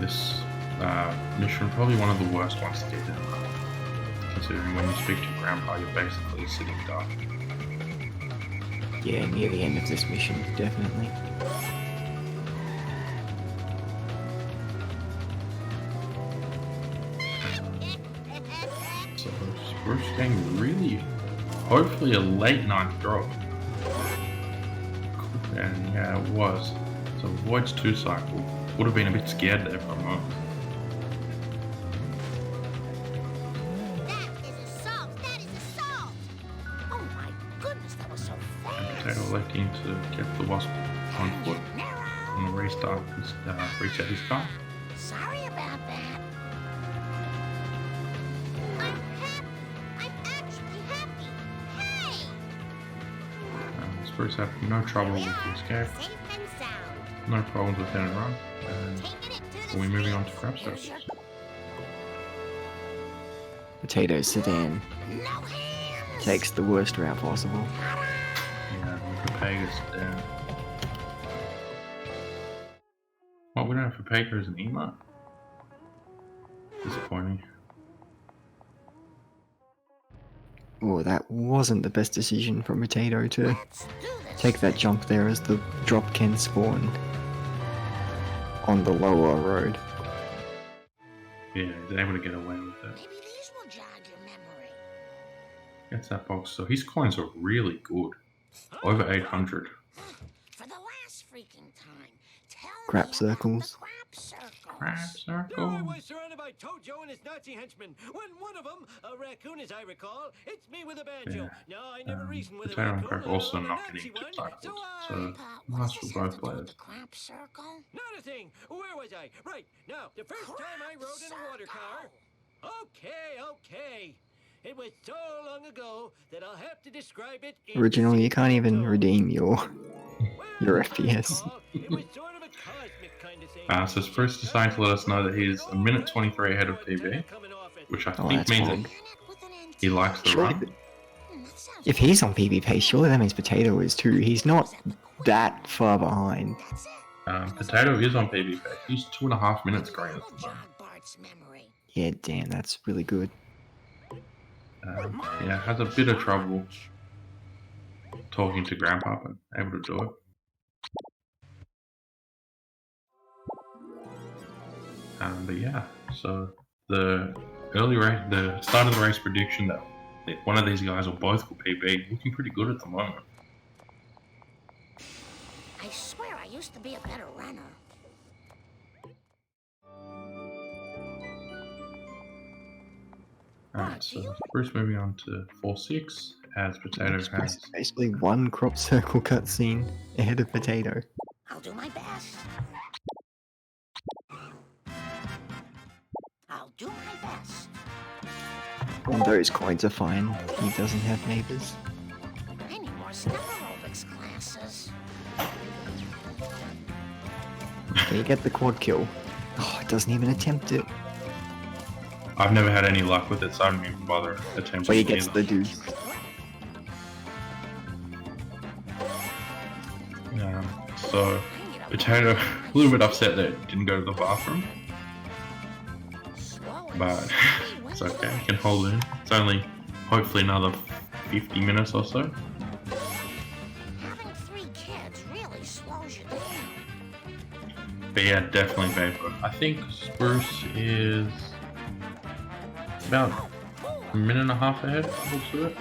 This mission probably one of the worst ones to get hit and run. Considering when you speak to your grandpa, you're basically sitting duck. Yeah, near the end of this mission, definitely. So Spruce getting really, hopefully a late night drop. And yeah, it was. So avoids 2 cycle. Would have been a bit scared there for a moment. That is assault. That is assault. Oh my goodness, that was so And fast. Potato electing to get the wasp on foot and restart his, reset his car. Sorry about that. I'm happy. I'm actually happy. Hey. Spruce had no trouble with the escape, Safe and sound. no problems with hit and run, and Taking it to the we're moving on to streets. crab circles. Potato Sedan No hands. takes the worst route possible. Yeah, with Papagas down. Well, we don't have Papaga as an emo. Disappointing. Oh, that wasn't the best decision from Potato to Let's do this. take that jump there as the drop can spawn on the lower road. Yeah, he's able to get away with it. Maybe these will jog your memory. Gets that box, so his coins are really good. Over 800. For the last freaking time, tell Crap me circles. about the crap circles. Crab No, I circle. was surrounded by Tojo and his Nazi henchmen. When one of them, a raccoon as I recall, hits me with a banjo. Yeah. No, I never reasoned with a PotatoOnCrack raccoon. also let alone a not Nazi getting 2 one. cycles, So so What nice does for this have both to do with players. the crap circle? not a thing. Where was I? Right. Now, the first time I rode in a water car. Okay. It was so long ago that I'll have to describe it in Originally, you can't even single redeem your Well, your as I FPS. recall, it was sort of a cosmic kind of thing. So Spruce decided to let us know that he's a minute 23 ahead of PB, which I Oh, think that's means fine. that he likes the Surely, run. if he's on PB pace, surely that means Potato is too. He's not that far behind. That's it. Potato is on PB pace. He's 2.5 minutes green at the Jog moment. Bart's memory. Yeah, damn, that's really good. Yeah, has a bit of trouble talking to Grandpa, but able to do it. But yeah, so the start of the race prediction that One of these guys or both will PB. Looking pretty good at the moment. I swear I used to be a better runner. Alright, so Spruce moving on to 4-6 as Potato Spruce has. is basically one crop circle cutscene ahead of Potato. I'll do my best. I'll do my best. And those coins are fine. He doesn't have neighbors. I need more step aerobics classes. Can you get the quad kill? Oh, it doesn't even attempt it. I've never had any luck with it, so I don't even bother attempting But he it gets either. the deuce. So, Potato, a little bit upset that it didn't go to the bathroom. But it's okay, he can hold it in. It's only hopefully another 50 minutes or so. Having 3 kids really slows you down. But yeah, definitely vapor. I think Spruce is about a minute and a half ahead, looks to it.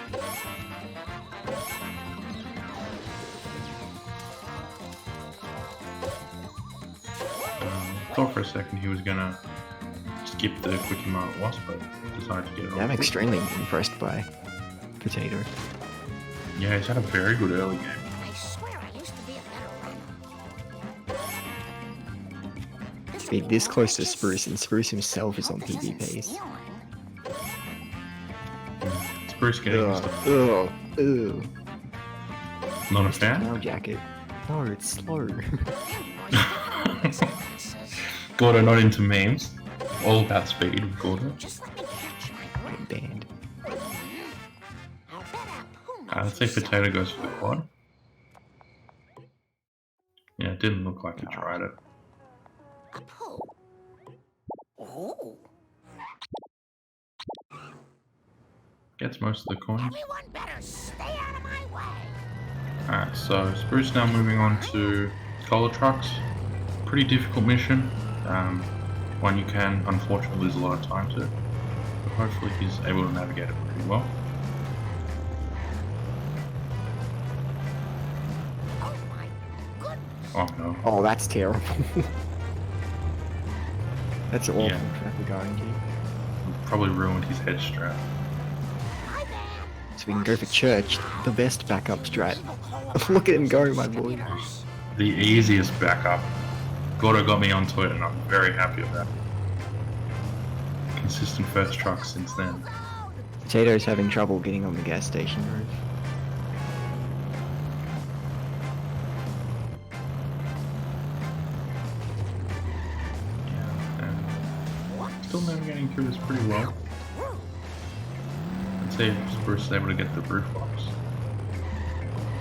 Thought for a second he was gonna skip the quick amount it was, but decided to get it on. Yeah, I'm extremely impressed by Potato. Yeah, he's had a very good early game. I swear I used to be a better runner. To be this close to Spruce, and Spruce himself is on PB pace. Spruce getting Ugh, ugh. not a fan. Now jacket. No, it's slow. Gordo not into memes. All about speed with Gordo. Just let me catch my breath. Banned. I'll bet up. Let's say Potato goes for the quad. Yeah, it didn't look like he tried it. A poo. Oh. Gets most of the coins. Everyone better stay out of my way. Alright, so Spruce now moving on to Cola Trucks. Pretty difficult mission. One you can unfortunately lose a lot of time to. But hopefully he's able to navigate it pretty well. Oh my goodness. Oh no. Oh, that's terrible. That's awful Yeah. traffic RNG. Probably ruined his head strap. My bad. So we can go for church, the best backup strat. Look at him go, my boy. The easiest backup. Gordo got me onto it and I'm very happy about it. Consistent first truck since then. Potato's having trouble getting on the gas station roof. Yeah, and still navigating through this pretty well. Let's see if Spruce is able to get the roof box.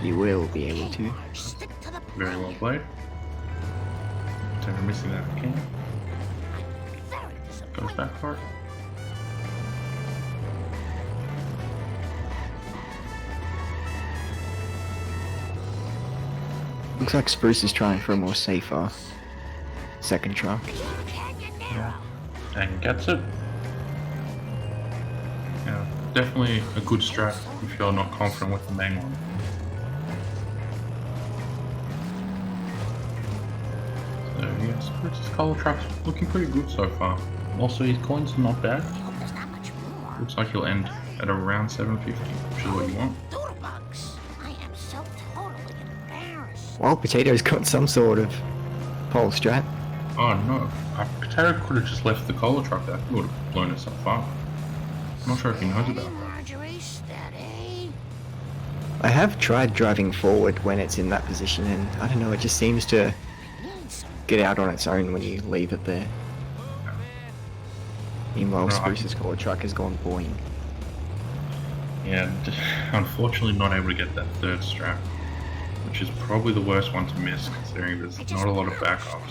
You will be able to. Stick to the Very well played. Potato missing that can. very Goes disappointed. back for it. Looks like Spruce is trying for a more safer second truck. Yeah. And gets it. Yeah, definitely a good strat if you're not confident with the main one. So yeah, Spruce's color truck's looking pretty good so far. Also his coins are not bad. There's not much more. Looks like he'll end at around 750, which is what you want. Doodlebugs. I am so totally embarrassed. Well, Potato's got some sort of pole strat. Oh no, Potato could have just left the cola truck there. It would have blown us so far. I'm not sure if he knows about that. Marjorie, steady. I have tried driving forward when it's in that position, and I don't know, it just seems to Need some. get out on its own when you leave it there. Meanwhile, No, I- Spruce's collar truck has gone boing. Yeah, unfortunately not able to get that third strap, which is probably the worst one to miss considering there's not a lot of backups.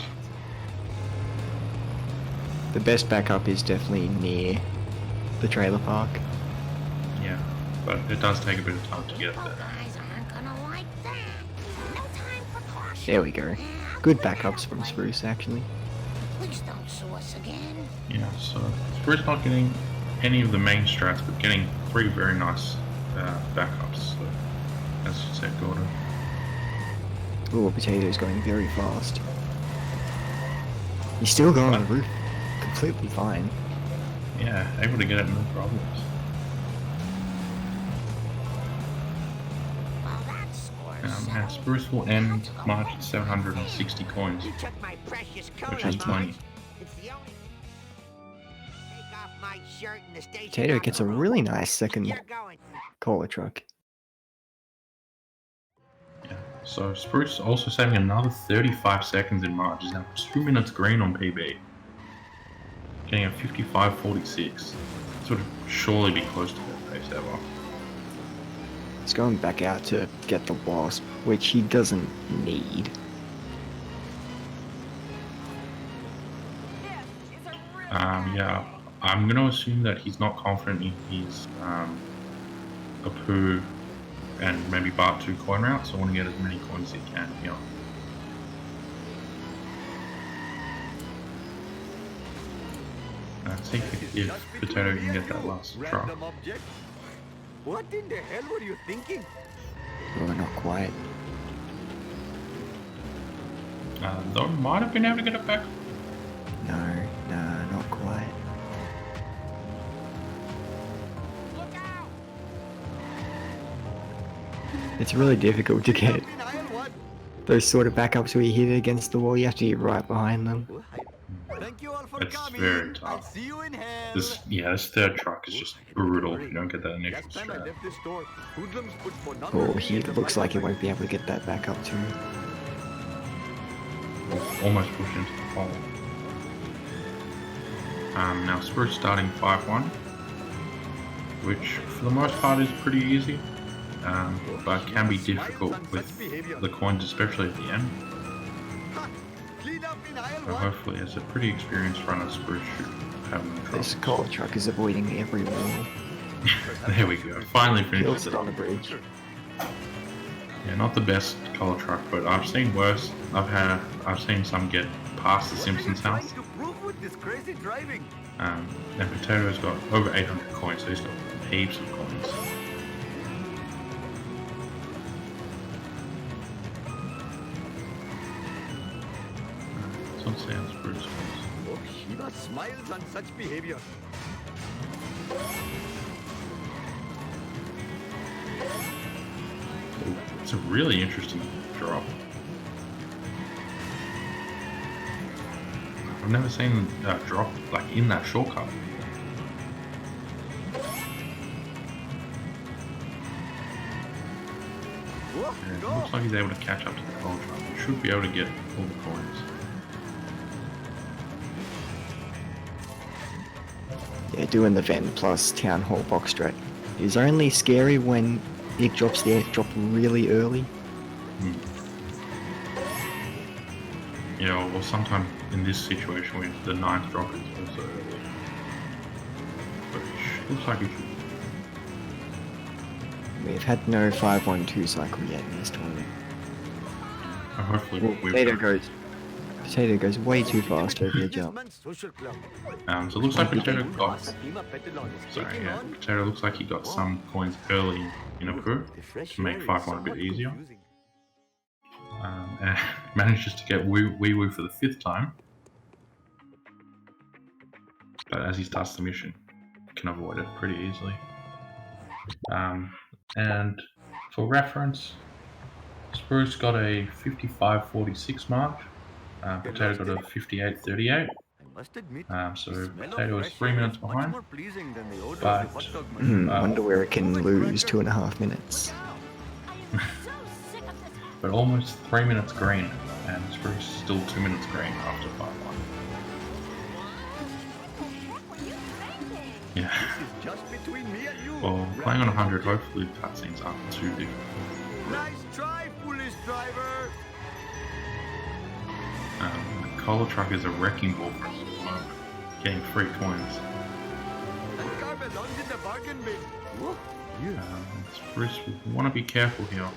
The best backup is definitely near the trailer park. Yeah, but it does take a bit of time to get there. Guys aren't gonna like that. No time for caution. There we go. Good backups from Spruce, actually. Please don't sue us again. Yeah, so Spruce not getting any of the main strats, but getting 3 very nice backups. So, as you said, Gordon. Oh, Potato's going very fast. He's still going on the roof completely fine. Yeah, able to get it no problems. Well, that scores And Spruce will end March at 760 coins, You took my precious coat which is off, plenty. Marge. It's the only. Take off my shirt and the station. Potato gets a room. really nice second You're going. cola truck. Yeah. So Spruce also saving another 35 seconds in March. Is now 2 minutes green on PB. Getting a 55.46. This would surely be close to that pace ever. He's going back out to get the Wasp, which he doesn't need. Yeah, I'm going to assume that he's not confident in his Apu and maybe Bart 2 coin route, so I want to get as many coins as he can here. Let's see if Potato can get that last truck. Object? What in the hell were you thinking? Oh, not quite. Though might have been able to get it back. No, not quite. Look out! It's really difficult to get Captain Iron, what? those sort of backups where you hit it against the wall. You have to get right behind them. Thank you all for It's coming. very I'll tough. see you in hell. This third truck is just brutal if you don't get that initial Last time I strat. left this store, hoodlums put for Oh, he looks like he won't be able to get that back up too. Almost pushed into the hole. Now Spruce starting 5-1, which for the most part is pretty easy, but can be difficult with the coins, especially at the end. Clean up in aisle So one. hopefully, as a pretty experienced runner, Spruce should have no trouble. This cola truck is avoiding every wall. There we go. Finally finished Kills it. it on the bridge. Yeah, not the best color truck, but I've seen worse. I've seen some get past the Simpsons house. To prove with this crazy driving. And Potato's got over 800 coins, so he's got heaps of coins. It's on Sam's Bruce. Oh, Shiva smiles on such behavior. It's a really interesting drop. I've never seen that drop like in that shortcut. Whoa, And it go. looks like he's able to catch up to the coal truck. He should be able to get all the coins. Yeah, doing the Ven plus Town Hall box strat is only scary when it drops the airdrop really early. Yeah, or sometimes in this situation with the 9th drop is also early. But looks like it should. We've had no 5-1-2 cycle yet in this tournament. Hopefully Well, Potato goes way too fast over the jump. Social club. so it looks like Potato got. Fatima Petalon is Sorry, taking yeah. on Potato looks like he got some coins early in a poo the fresh to make air is 5-1 a somewhat bit easier. confusing. And manages to get Wee Woo for the 5th time. But as he starts the mission, can avoid it pretty easily. And for reference, Spruce got a 55.46 mark. Potato got a 58.38. I must admit, So the smell of Potato is fresh 3 air minutes is much behind. more pleasing than the odor of But- the hot dog machine. Wonder where it can lose 2.5 minutes. I am so sick of this. But almost 3 minutes green, and Spruce still 2 minutes green after 5-1. What were you thinking? Yeah. This is just between me and you. Well, playing on 100, hopefully the cutscenes aren't too difficult. Nice try, police driver. The cola truck is a wrecking ball for us at the moment, getting 3 coins. That car belongs in the bargain bin. Whoa, yeah. Spruce, we want to be careful here.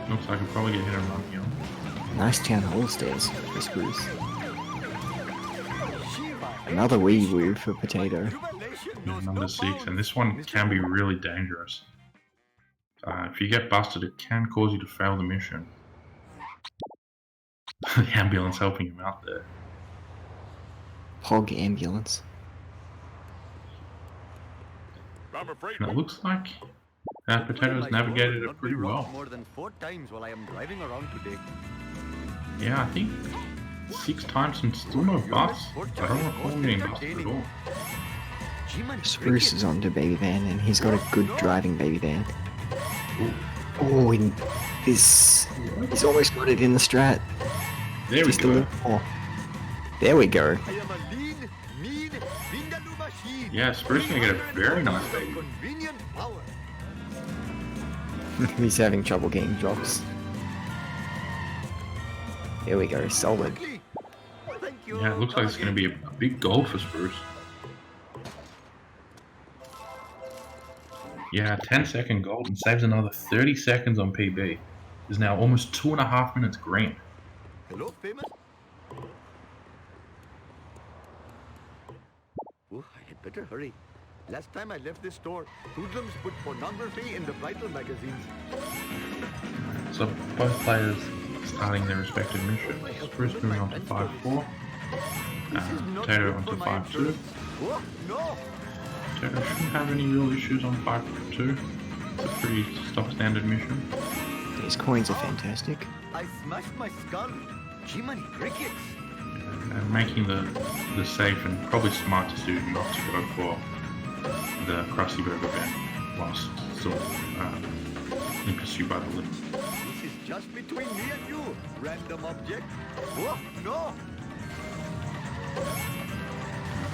Looks like we'll probably get hit and run here. Nice Town Hall stairs for Spruce. Shiva Another wee woo for Potato. Yeah, number 6, and this one can be really dangerous. If you get busted, it can cause you to fail the mission. The ambulance helping him out there. Hog ambulance. I'm afraid. And it looks like Potato's navigated it pretty well. More than 4 times while I am driving around today. Yeah, I think 6 times and still no bus. I don't recall him getting busted at all. Spruce is onto baby van, and he's got a good driving baby van. Oh, and he's almost got it in the strat. There we Just a go. little more. There we go. I am a lean, mean, Vindaloo machine. Yeah, Spruce gonna get a very nice baby. Convenient power. He's having trouble getting drops. There we go, solid. Thank you. Yeah, it looks like it's gonna be a big goal for Spruce. Yeah, 10-second gold and saves another 30 seconds on PB. Is now almost 2.5 minutes green. Hello, famous. Oh, I had better hurry. Last time I left this store, hoodlums put pornography in the vital magazines. So both players starting their respective missions. Spruce moving on to 5-4. Potato on to 5-2. Oh, no! Potato shouldn't have any real issues on 5-2. It's a pretty stock standard mission. These coins are fantastic. I smashed my skull. Jiminy crickets. And making the safe and probably smart decision not to go for the Krusty Burger van whilst still in pursuit by the limb. This is just between me and you, random object. Oh, no!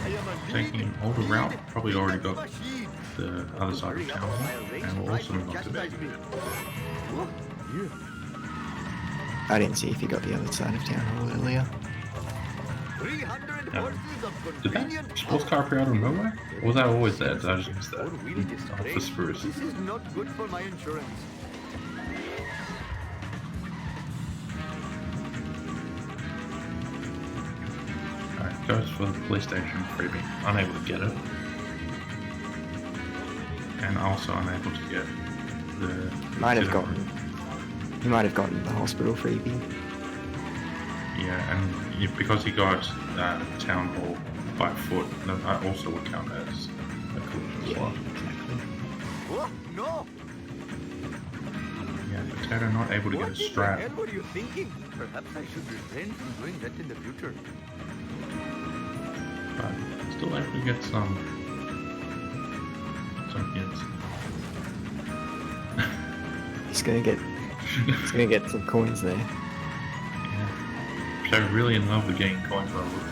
I am a Taking an older route, probably already got machine. the other side of town, and we'll also move on to Baby. Oh, yeah. I didn't see if he got the other side of town hall earlier. 300 Yeah. horses of Did convenient that sports car appear out of nowhere? Or was that always there? Did I just miss that? four-wheeling display. For Spruce. This is not good for my insurance. Alright, goes for the police station freebie. Unable to get it. And also unable to get the... Might have gotten. He might have gotten the hospital freebie. Yeah, and because he got town hall by foot, that also would count as a collision as well. exactly. Oh, no! Yeah, Potato not able to get a What in the strap. hell were you thinking? Perhaps I should refrain from doing that in the future. But still able to get some hits. He's gonna get some coins there. Yeah. Potato really in love with getting coins by the look.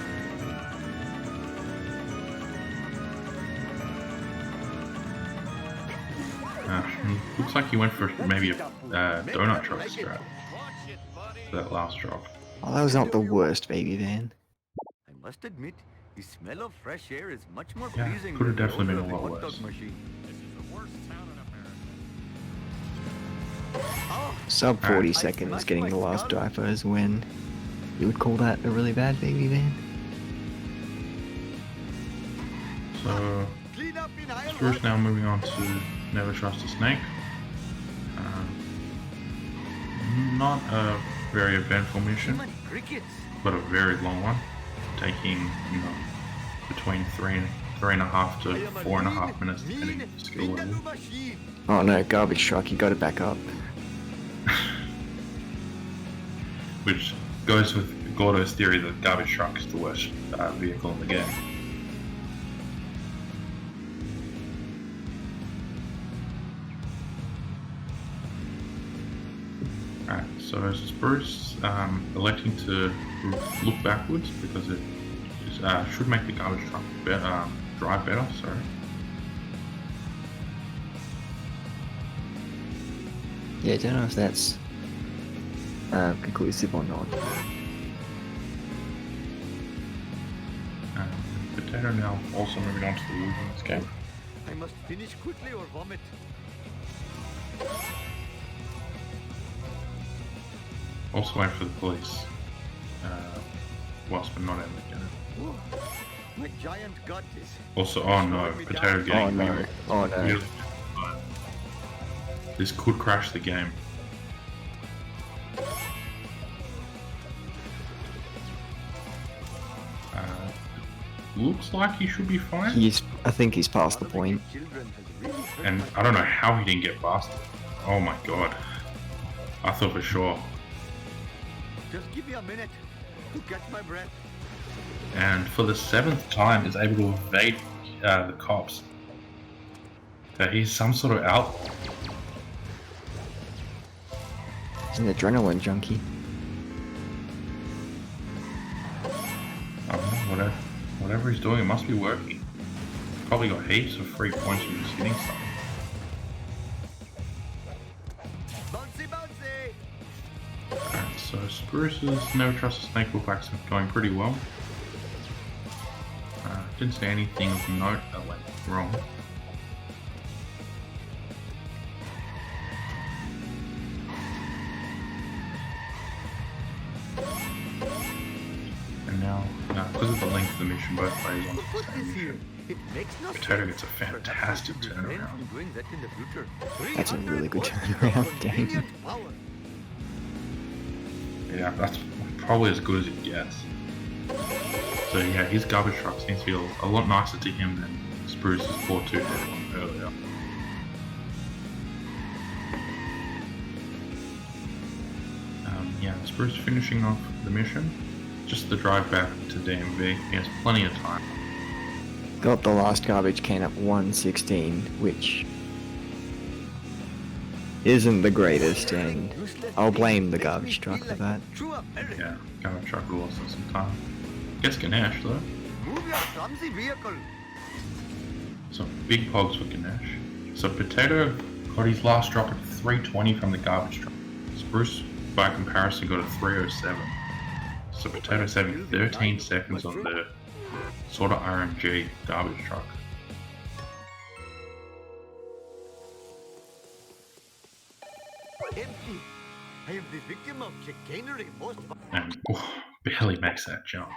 Looks like he went for maybe a donut truck strat for that last drop. Oh, that was not the worst baby van. I must admit, the smell of fresh air is much more Yeah, pleasing could have than the definitely been odor a of lot hot dog worse. machine. This is the worst town in America. Oh, Sub 40 Alright. seconds getting the last driver is when you would call that a really bad baby van. So clean up in aisle Spruce one. now moving on to Never Trust a Snake. Not a very eventful mission, Jiminy crickets. but a very long one, taking between 3.5 to 4.5 minutes depending on the skill level. Vindaloo machine. Oh no, garbage truck, you gotta back up. Which goes with Gordo's theory that garbage truck is the worst vehicle in the game. Alright, so Spruce electing to look backwards because it should make the garbage truck drive better, sorry. Yeah, I don't know if that's conclusive or not. Potato now also moving on to the woods in this game. I must finish quickly or vomit. Also wait for the police. Wasp but not able to get it. My giant gut is... Also, oh no, Potato Oh getting no. Oh no. really- This could crash the game. Looks like he should be fine. I think he's past the point. Children has really hurt And my I don't know how he didn't get past it. Oh my god. I thought for sure. Just give me a minute to catch my breath. And for the 7th time is able to evade the cops. He's some sort of outlaw. He's an adrenaline junkie. I don't know, whatever he's doing, it must be working. Probably got heaps of free points from just hitting stuff. Bouncy, bouncy! Alright, so Spruce's Never Trust a Snake look like it's going pretty well. Didn't see anything of note that went wrong. And now, because of the length of the mission, both players on the Put same this here. mission. It makes no Potato sense. gets a Perhaps fantastic I should refrain turnaround. from doing that in the future. That's a really good 300 turnaround game. convenient power. Yeah, that's probably as good as it gets. So yeah, his garbage truck seems to feel a lot nicer to him than Spruce's poor two-headed one earlier. Yeah, Spruce finishing off the mission. Just the drive back to DMV. He has plenty of time. Got the last garbage can at 1:16, which isn't the greatest, and I'll blame the garbage truck for that. True American. Yeah, garbage truck will also some time. Gets Ganesh though. Move your clumsy vehicle. So big pogs for Ganesh. So Potato got his last drop at 320 from the garbage truck. Spruce, by comparison, got a 307. So Potato saving 13 seconds on the sort of RNG garbage truck. Empty. I am the victim of chicanery most... And barely makes that jump.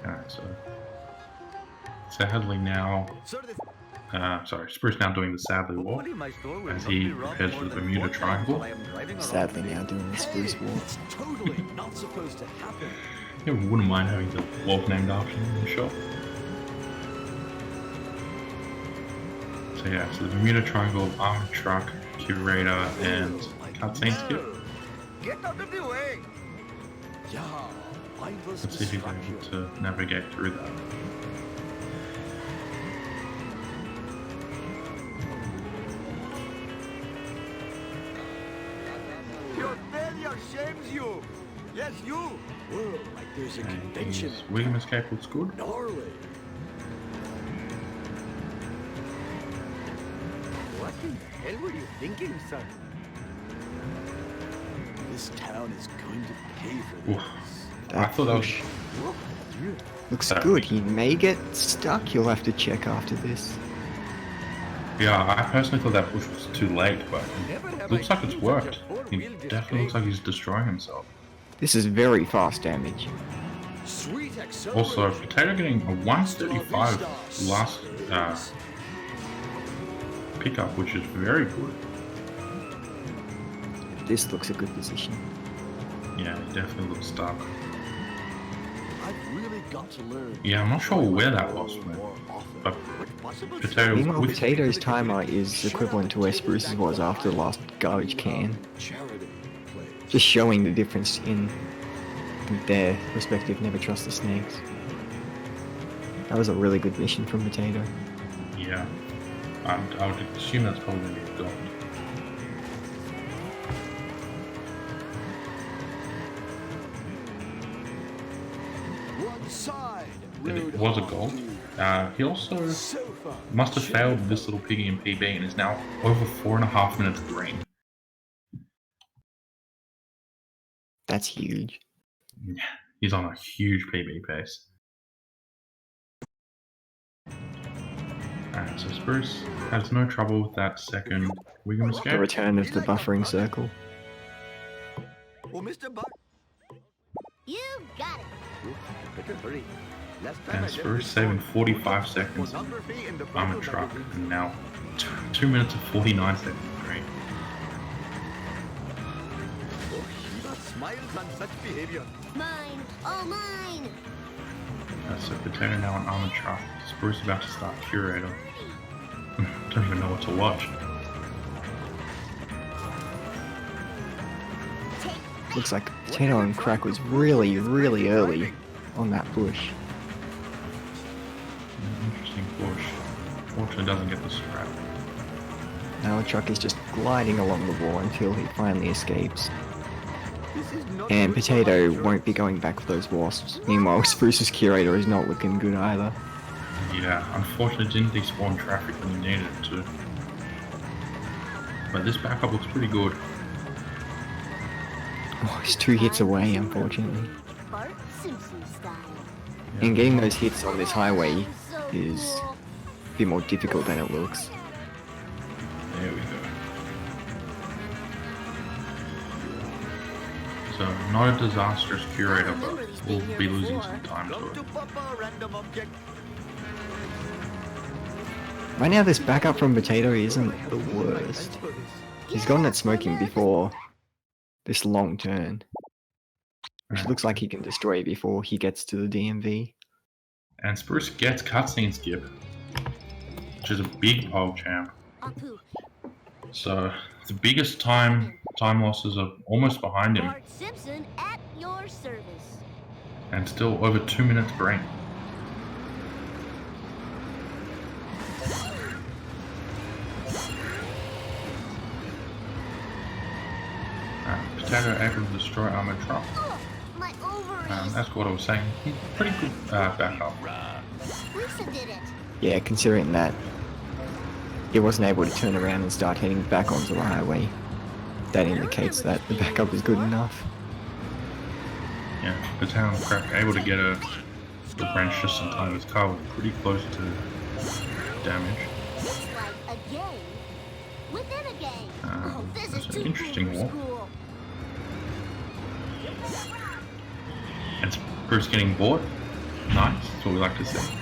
Alright, so sadly now, Sir, this... Spruce now doing the sadly walk. Nobody in my store will as not he be robbed prepares more for the than Bermuda 4 times Triangle. while I am driving around Sadly today. now doing the Spruce walk. It's totally not supposed to happen. Yeah, wouldn't mind having the walk named after him in the shop. So yeah, so the Bermuda Triangle, armored truck, curator, and cutscene skip. Get out of the way! Yeah, mindless Let's see if he's able distraction. to navigate through that. Your failure shames you! Yes, you! Whoa, like there's a And convention. his William escape looks good. Gnarly. What in the hell were you thinking, son? This town is going to pay for Oof. this. I thought that was Looks good. He may get stuck. You'll have to check after this. yeah. I personally thought that push was too late, but Never it have looks I like it's seen worked. such a He four-wheel definitely looks like he's destroying himself. This is very fast damage. Sweet Also, acceleration. Potato getting a 135 last pickup, which is very good. This looks a good position. Yeah, he definitely looks stuck. I've really got to learn. Yeah, I'm not sure where that loss went, more often. but What possible Potato Meanwhile, with Potato's timer is equivalent to where Spruce's was after the last garbage can. Charity play. Just showing the difference in their respective Never Trust the Snakes. That was a really good mission from Potato. yeah, I would assume that's probably going to be a gold. One side. And it road was a hog, gold. dude. He also So fun. must have failed this little piggy in PB and is now over 4.5 minutes green. That's huge. He's on a huge PB pace. Alright, so Spruce has no trouble with that second Wiggum The escape. return of the buffering circle. Oh, Mr. Buck. You got it. Oh, better hurry. Last time And I left Spruce this saving store, 45 seconds pornography in the armor Bible truck, magazines. and now 2 minutes and 49 seconds. Great. Oh, Shiva smiles on such behavior. Mine. All mine. So Potato now an armored truck. Spruce about to start Curator. Don't even know what to watch. Looks like Potato and Crack was really, really early on that bush. Interesting push. Fortunately doesn't get the scrap. Now the truck is just gliding along the wall until he finally escapes. This is not And good for my Potato insurance. won't be going back for those wasps. Meanwhile, Spruce's Curator is not looking good either. Yeah, unfortunately didn't despawn traffic when he needed it to. But this backup looks pretty good. Oh, he's 2 hits away, unfortunately. Bart Simpson style. And getting those hits on this highway So is cool. a bit more difficult than it looks. There we go. So, not a disastrous Curator, but we'll be losing some time to Come it. to Papa, random object. Right now, this backup from Potato isn't the Thanks worst. for this. He's gotten it smoking before this long turn, which looks like he can destroy it before he gets to the DMV. And Spruce gets cutscene skip, which is a big pole champ. Apu. So the biggest time losses are almost behind him, Bart Simpson at your service. and still over 2 minutes green. Potato able to destroy armored truck. Oh, my ovaries. That's what I was saying. Pretty good backup. Lisa did it. Yeah, considering that he wasn't able to turn around and start heading back onto the highway, that indicates that the backup is good enough. Yeah, PotatoOnCrack able to get a wrench just in time. His car was pretty close to damage. It's like a game within a game. Oh, this That's is an too interesting cool for walk. school. And Spruce getting bought. Nice, that's what we like to see.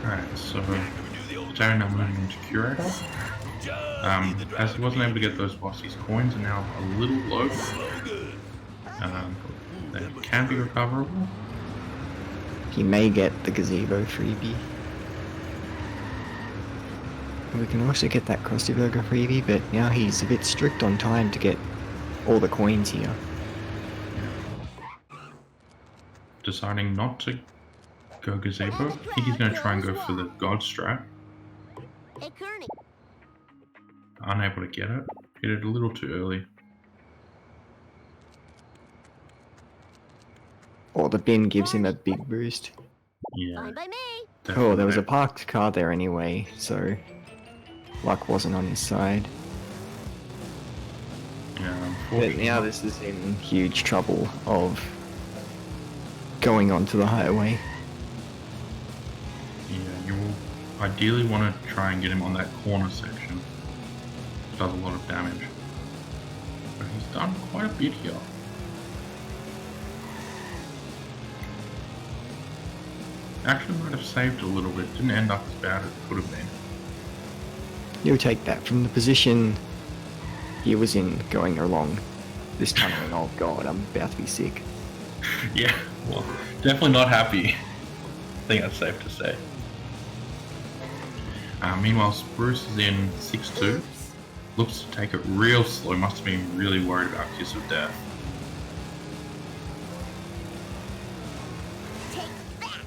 Alright, so Potato now moving into Curator. As he wasn't able to get those bosses, coins are now a little low. They can be recoverable. He may get the gazebo freebie. We can also get that Krusty Burger freebie, but now he's a bit strict on time to get all the coins here. Deciding not to go gazebo. I think he's going to try and go for the God Strat. Hey, Kearney. Unable to get it. Hit it a little too early. Or the bin gives him a big boost. Yeah. Fine by me. Oh, there was a definitely. parked car there anyway, so luck wasn't on his side. Yeah, But unfortunately. now this is in huge trouble of going onto the highway. Yeah, you will ideally want to try and get him on that corner section. It does a lot of damage. But he's done quite a bit here. Actually might have saved a little bit. Didn't end up as bad as it could have been. You'll take that from the position he was in going along this tunnel, and oh god, I'm about to be sick. Yeah, well, definitely not happy. I think that's safe to say. Meanwhile, Spruce is in 6-2. Looks to take it real slow. Must have been really worried about Kiss of Death. Take that.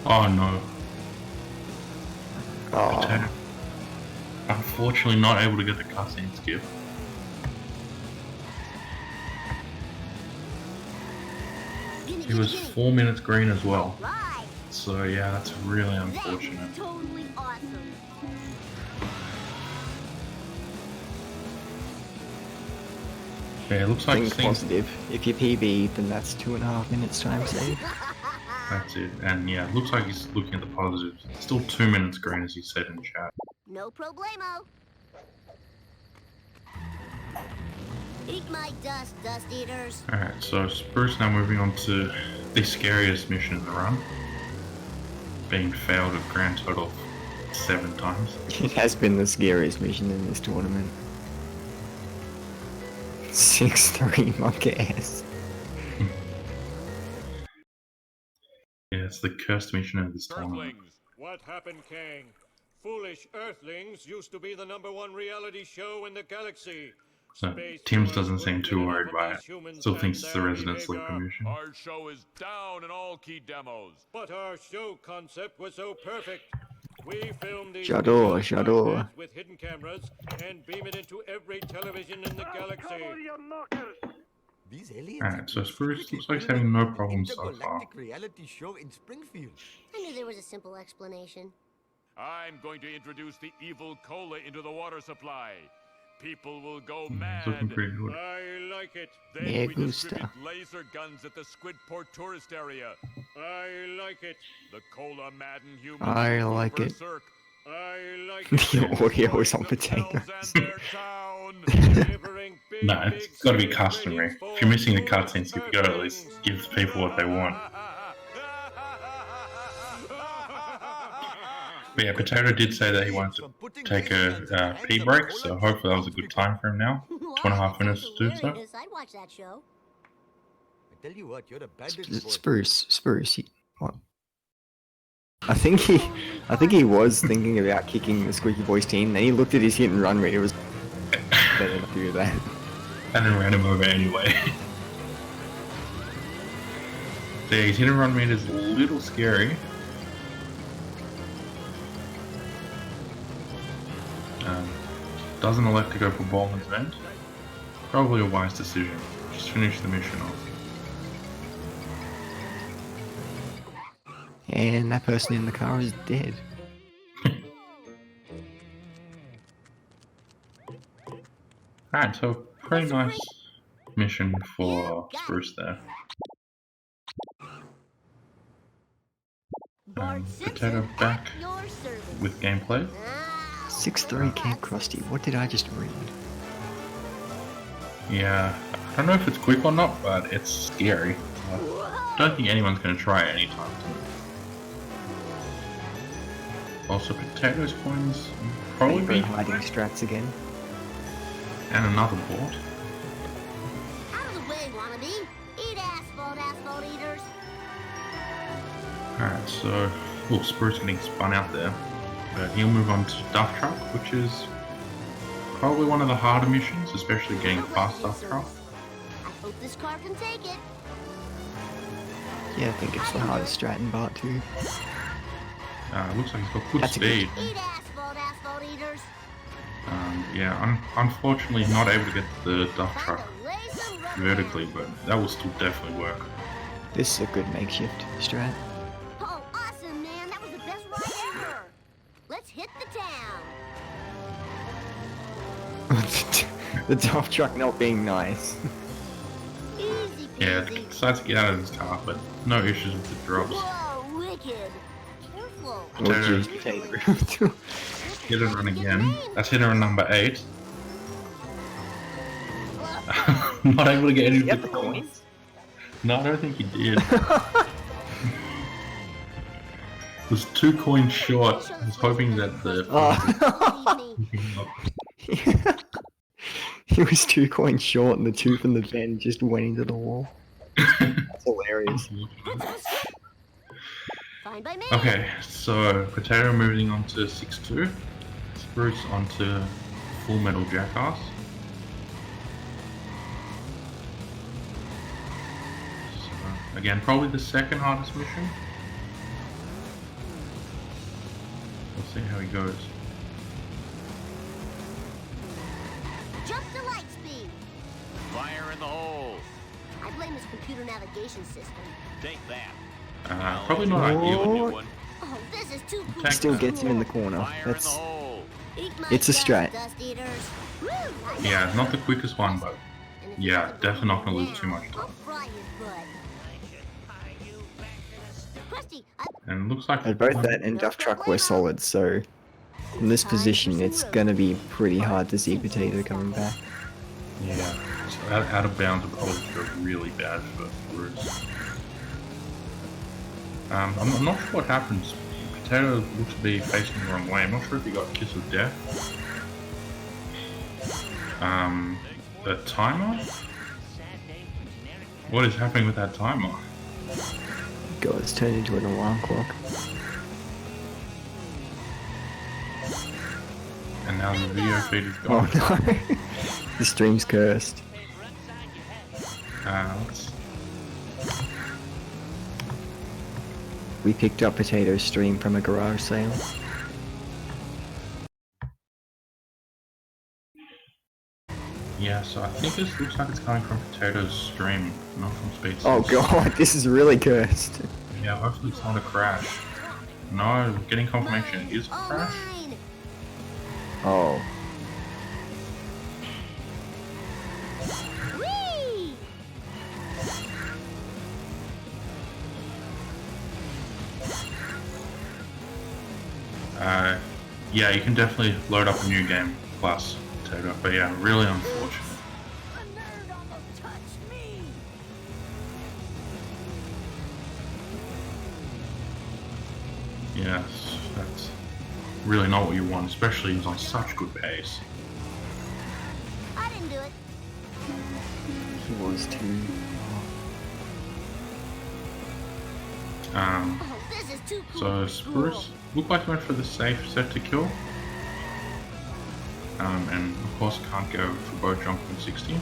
Oh no. Oh, Potato. Unfortunately not able to get the cutscene skip. He was 4 minutes green as well. Right. So yeah, that's really That's unfortunate. totally awesome. Yeah, it looks like think things. positive. If you PB, then that's 2.5 minutes time save. That's it. And yeah, it looks like he's looking at the positives. Still 2 minutes green, as he said in chat. No problemo. Eat my dust, dust eaters. Alright, so Spruce now moving on to the scariest mission in the run. Being failed a grand total of 7 times. It has been the scariest mission in this tournament. 6-3 monkey ass. Yeah, it's the cursed mission of this tournament. Earthlings, what happened, Kang? Foolish Earthlings used to be the #1 reality show in the galaxy. So Tim's doesn't seem too worried by it. Still thinks it's the Resident Sleeper mission. Our show is down in all key demos. But our show concept was so perfect. We filmed these J'adore, videos j'adore. broadcast with hidden cameras and beam it into every television in the galaxy. These aliens Alright, so are Spruce looks like he's secretly having no filming an problems so far. intergalactic reality show in Springfield. I knew there was a simple explanation. I'm going to introduce the evil cola into the water supply. People will go It's mad. looking pretty good. I like it. Then Me we gusta. distribute laser guns at the Squidport tourist area. I like it. The cola madden humans I will go like it. berserk. I like The it. audio is on Themselves potatoes. and their town. Delivering big, No, big it's got to be sleep customary. ratings If you're missing the for cutscenes, you've got to at least give people what they want. But yeah, Potato did say that he wanted to take a pee break, so hopefully that was a good time for him now. 2.5 minutes to do so. Hilarious. I'd watch that show. I tell you what, you're a bandit boy. Spruce. What? I think he was thinking about kicking the Squeaky Boys team. Then he looked at his hit and run rate. It was better to do that. And then ran him over anyway. So yeah, his hit and run rate is a little scary. Doesn't elect to go for Bowman's Vent. Probably a wise decision. Just finish the mission off. And that person in the car is dead. Alright, so pretty nice mission for Spruce there. Bart Potato Simpson back at your service. with gameplay. Ah, 6-3 Camp Krusty. What did I just read? Yeah, I don't know if it's quick or not, but it's scary. I don't think anyone's going to try it anytime soon. Also, Potato's coins probably Maybe be hiding strats again. and another board. out of the way, wannabe. Eat asphalt, asphalt eaters. Alright, so Spruce getting spun out there. But he'll move on to Duff Truck, which is probably one of the harder missions, especially getting past Duff Truck. I hope this car can take it. Yeah, I think it's the hardest strat in Bart 2. Looks like he's got good That's a good- speed. Eat asphalt, asphalt eaters. Yeah, unfortunately not able to get the Duff Time Truck to lay some rubber vertically, bands. but that will still definitely work. This is a good makeshift strat. Oh, awesome, man. That was the best ride ever. Let's hit the town. The dump truck not being nice. Easy Yeah, peasy. decides to get out of his car, but no issues with the drops. Whoa, wicked. Careful. Oh, Potato. geez, potato. Hit and run again. That's hit and run number 8. Not able to get any of Get the the coins. coins? No, I don't think he did. Was 2 coins short. I was hoping that the Oh. He was 2 coins short and the 2 from the van just went into the wall. That's hilarious. Fine by me. Okay, so Potato moving on to 6-2. Spruce onto Full Metal Jackass. So, again, probably the second hardest mission. We'll see how he goes. Jump to light speed. Fire in the hole. I blame his computer navigation system. Take that. Probably not Oh. ideal. New one. Oh, this is too cool. Take Still that. gets him in the corner. Fire in the That's hole. Eat my It's a dust, strat. Dust eaters. Woo, I Yeah, got not it. the quickest one, but And if he yeah, doesn't definitely not bring gonna me lose too much down, I'll time. fry his butt. tasty. And looks like But both that and Duff Truck were solid, so in this position it's gonna be pretty hard to see Potato coming back. yeah, so out of bounds would probably go really bad for Bruce. I'm not sure what happens. Potato looks to be facing the wrong way. I'm not sure if he got Kiss of Death. The timer? What is happening with that timer? God, it's turned into an alarm clock. And now the video feed is gone. Oh no. The stream's cursed. We picked up Potato's stream from a garage sale. Yeah, so I think this looks like it's coming from Potato's stream, not from Speed. Oh god, this is really cursed. Yeah, hopefully it's not a crash. No, getting confirmation it is a crash. Oh. Whee! Yeah, you can definitely load up a new game plus Potato, but yeah, really unfortunate. A nerd almost touched me. Yes, that's really not what you want, especially he's on such good pace. I didn't do it. He was too. Oh, this is too cool. So Spruce looked like he went for the safe set to kill. And of course can't go for both jump and 60.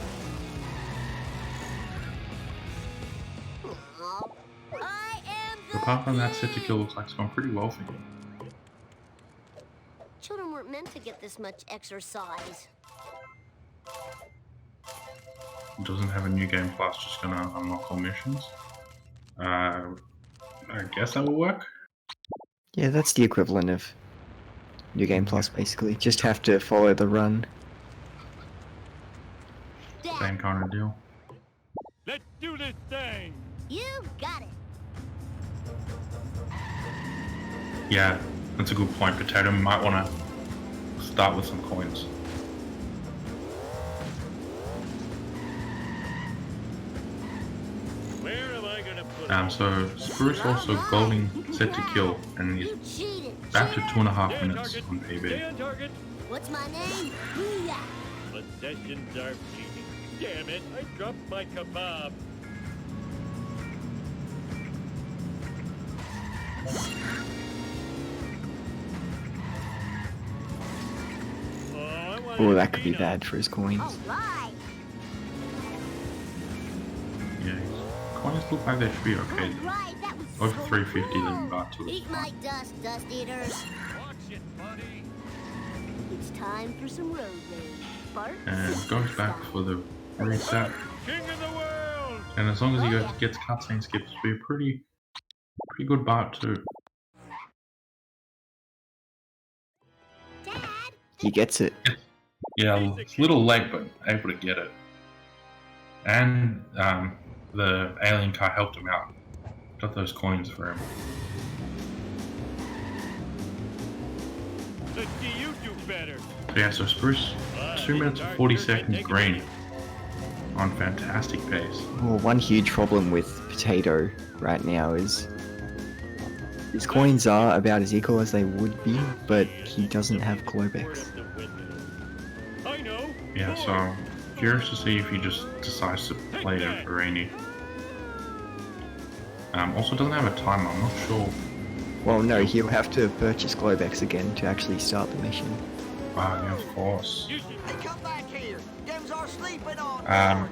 Oh, I am But apart from that, set to kill looks like it's gone pretty well for him. Children weren't meant to get this much exercise. He doesn't have a new game plus, just gonna unlock all missions. I guess that will work. Yeah, that's the equivalent of New Game Plus, basically. Just have to follow the run. Same kind of deal. Let's do this thing. You got it. Yeah, that's a good point. Potato might want to start with some coins. Where am I gonna put So Spruce also golding set to kill, and he's You cheated. back to 2.5 Stay on minutes target. on Stay PB. on target. What's my name? Booyah. Possessions are fleeting. Damn it! I dropped my kebab. Oh, that could be bad for his coins. All right. Yeah, his coins look like they should be okay. All right, that was Over so 350 cool. living bar to Eat my dust, dust eaters. Watch it, buddy. It's time for some road rage. Bart, And goes back for the reset. King of the world. And as long as he gets cutscene skips, it'll be a pretty good Bart too. Dad. He gets it. Yeah, it's a little late, but able to get it. And the alien car helped him out. Got those coins for him. Let's see you do better. So yeah, so Spruce, 2 minutes and 40 seconds green. On fantastic pace. Well, one huge problem with Potato right now is his coins are about as equal as they would be, but he doesn't have Globex. I know. Yeah, so curious to see if he just decides to play it for Rainy. Also doesn't have a timer, I'm not sure. Well, no, he'll have to purchase Globex again to actually start the mission. Yeah, of course. Hey, come back here. Them's our sleeping on.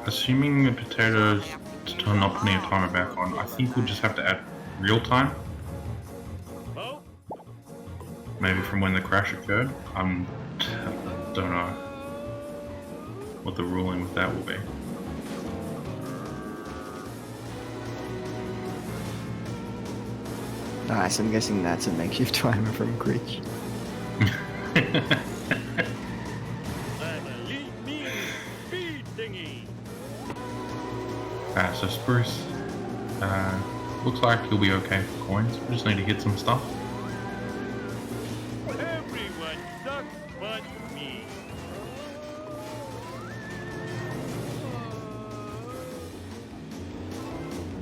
Assuming the Potatoes still not putting a timer back on, I think we'll just have to add real time. Oh, Maybe from when the crash occurred. Don't know what the ruling with that will be. Nice, I'm guessing that's a makeshift timer from Gritch. I'm a lead me speed thingy. So Spruce looks like he'll be okay for coins. We just need to hit some stuff. Everyone sucks but me.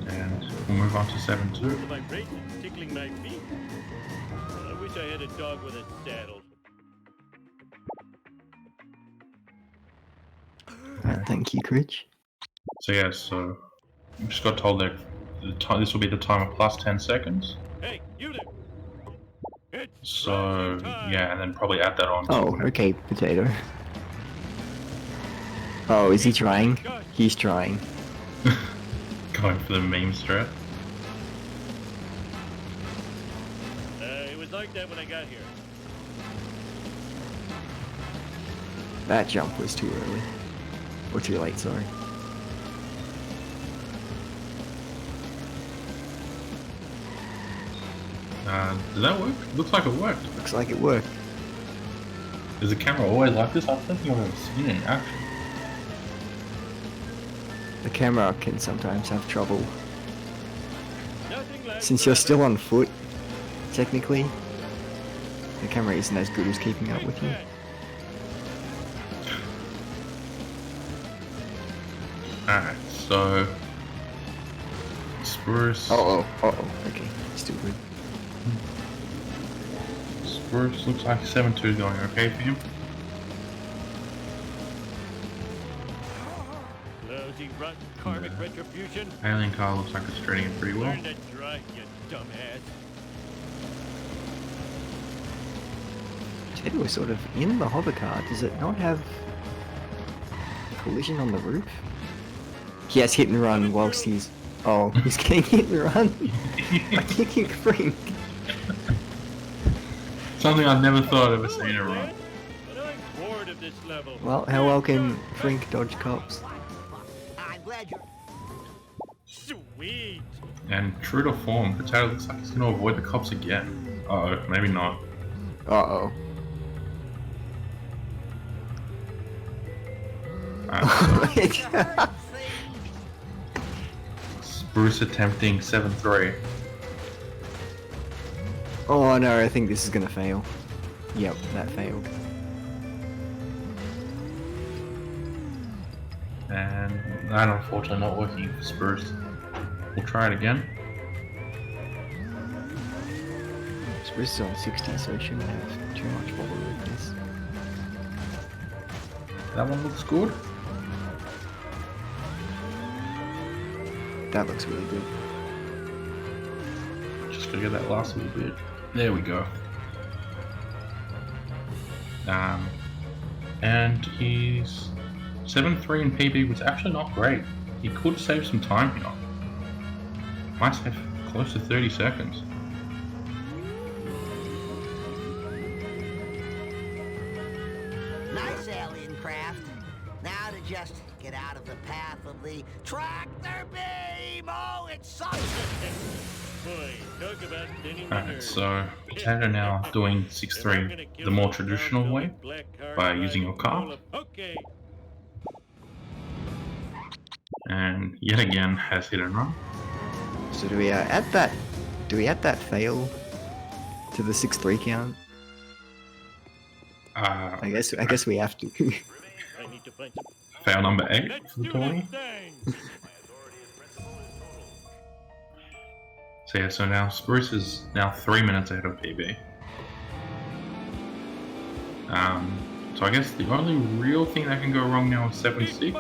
And we'll move on to 7-2. The vibration tickling my feet. I wish I had a dog with a saddle. Thank you, Critch. So yeah, so we just got told that this will be the timer plus 10 seconds. Hey, you there. It's So rising time. yeah, and then probably add that on. Oh, okay, Potato. Oh, is he trying? He's trying. Going for the meme strat. It was like that when I got here. That jump was too early. Or too late, sorry. Does that work? Looks like it worked. Looks like it worked. Is the camera always like this? I don't think I've ever seen it in action. The camera can sometimes have trouble. Nothing lasts Since you're forever. still on foot, technically, the camera isn't as good as keeping up with you. Alright, so Spruce. Okay, still good. Spruce looks like 7-2 is going okay for him. Lousy, rotten karmic retribution. Alien car looks like it's trading it pretty well. Learn to drive, you dumbass. Potato is sort of in the hover car. Does it not have collision on the roof? He has hit and run whilst he's... Oh, he's getting hit and run? I think you freak. Something I've never thought I'd ever seen it run. But I'm bored of this level. Well, how well can Frink dodge cops? I'm glad you're... Sweet. And true to form, Potato looks like he's going to avoid the cops again. Uh-oh, maybe not. Uh-oh. Spruce attempting 7-3. Oh no, I think this is gonna fail. Yep, that failed. And that unfortunately not working for Spruce. We'll try it again. Spruce is on 60, so he shouldn't have too much bother with this. That one looks good. That looks really good. Just gotta get that last little bit. There we go. And he's 7-3 in PB, which is actually not great. He could save some time here. Might save close to 30 seconds. Nice alien craft. Now to just get out of the path of the tractor beam. Oh, it sucks. Boy, talk about thinning the Alright, nerves. so Potato now doing 6-3 the more traditional way by using your car. Okay. And yet again has hit and run. So do we add that? Do we add that fail to the 6-3 count? I guess we have to. I need to find some. Fail number 8 Let's for the do tournament. this thing. So yeah, so now Spruce is now 3 minutes ahead of PB. So I guess the only real thing that can go wrong now is 76.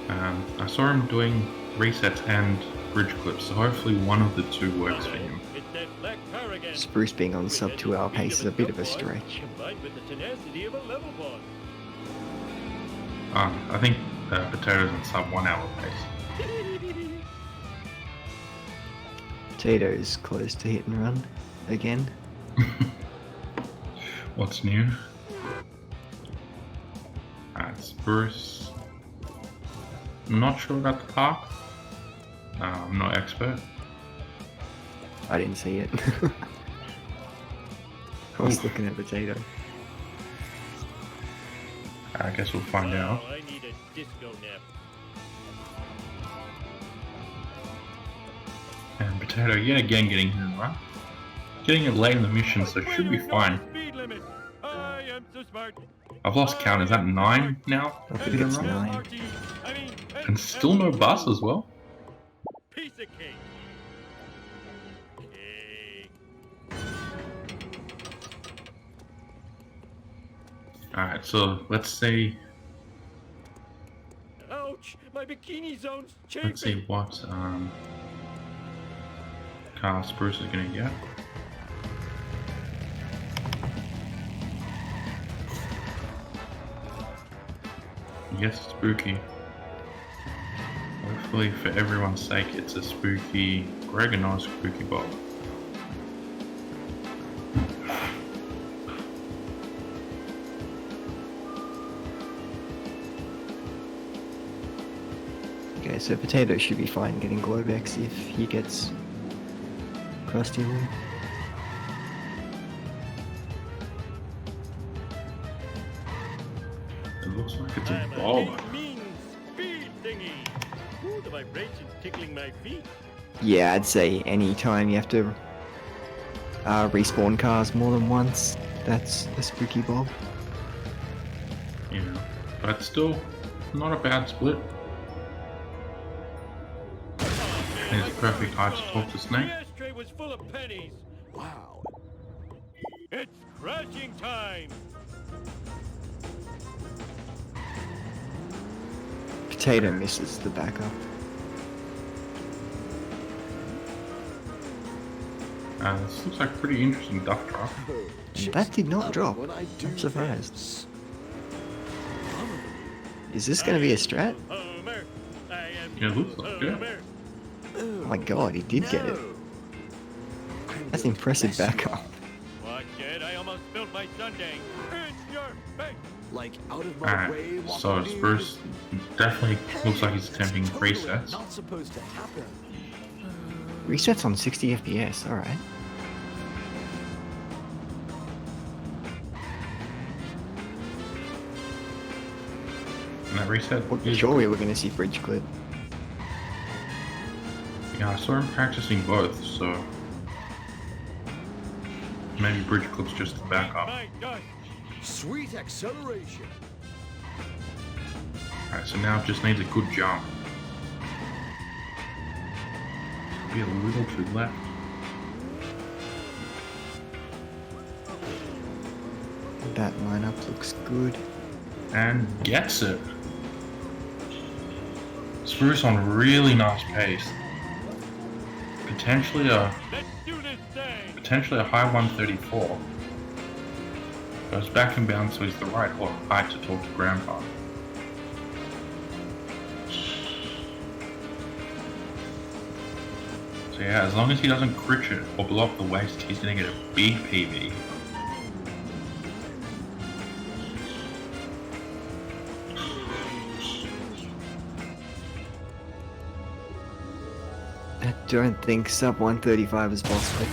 I saw him doing resets and bridge clips, so hopefully one of the two works for him. It's that black car again. Spruce being on sub 2 hour pace is a bit of a stretch. Combined with the tenacity of a level boss. I think Potato's on sub 1 hour pace. Potato's close to hit and run again. What's new? Alright, Spruce. I'm not sure about the park. I'm not expert. I didn't see it. I was looking at Potato. I guess we'll find out. Oh, I need a disco nap. Potato yet again getting hit and run. Getting it late in the mission, so it should be fine. Speed limit. I am so smart. I've lost count. Is that 9 now? I think it's 9. And still no bus as well? Piece of cake. Cake. Alright, so let's see. Ouch! My bikini zone's Let's see chafing. what car Spruce is gonna get. Yes, spooky. Hopefully, for everyone's sake, it's a spooky Greg and not a spooky Bob. Okay, so Potato should be fine getting Globex if he gets Krusty Room. It looks like it's a I'm Bob. a mean speed thingy. Ooh, the vibrations tickling my feet. Yeah, I'd say any time you have to respawn cars more than once, that's a spooky Bob. You know, but still not a bad split. It's perfect height to talk to Snake. The ashtray was full of pennies. Wow. It's crashing time. Potato misses the backup. This looks like a pretty interesting duck truck. And that did not drop. When I do I'm surprised. this. Is this going to be a strat? Homer, I am Yeah, it looks like it. Homer. Oh my god, he did get it. That's impressive backup. Watch it, I almost spilled my sundae. In your face. Like out of my way. Alright, so Spruce definitely looks like he's attempting resets. Not supposed to happen. Resets on 60 FPS, alright. And that reset is Sure, we were going to see bridge clip. Yeah, I saw him practicing both, so maybe bridge clip's just the backup. My gosh. Sweet acceleration. Alright, so now it just needs a good jump. Be a little to the left. That lineup looks good. And gets it. Spruce on really nice pace. Potentially a Let's do this thing. potentially a high 134. Goes back and bounds, so he's the right height to talk to Grandpa. So yeah, as long as he doesn't crit it or blow up the waist, he's gonna get a big PB. I don't think sub 135 is possible.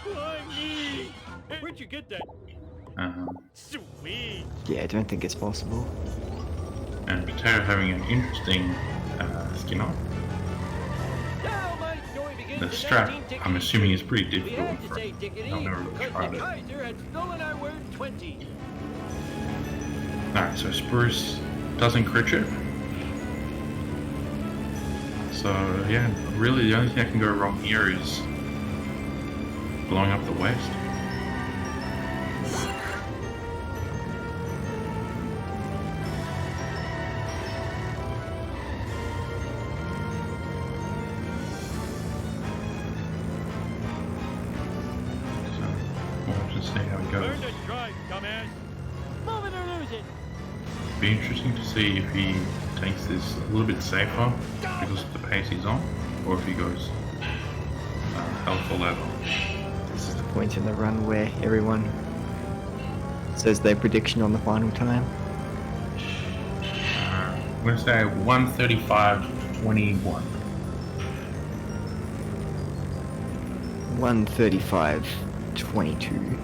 Flying me. Hey, where'd you get that? Sweet. Yeah, I don't think it's possible. And Potato having an interesting skin on. Now my story begins The in strap, 19 I'm assuming, is pretty We difficult had to for say tickety I've never really because tried the it. Kaiser had stolen our word 20. Alright, so Spruce doesn't crit it. So yeah, really the only thing that can go wrong here is blowing up the waist. So we'll just see how it goes. Learn to drive, dumbass. Move it or lose it. Be interesting to see if he takes this a little bit safer because of the pace he's on, or if he goes hell for leather. This is the point in the run where everyone says their prediction on the final time. I'm gonna say 135.21. 135.22.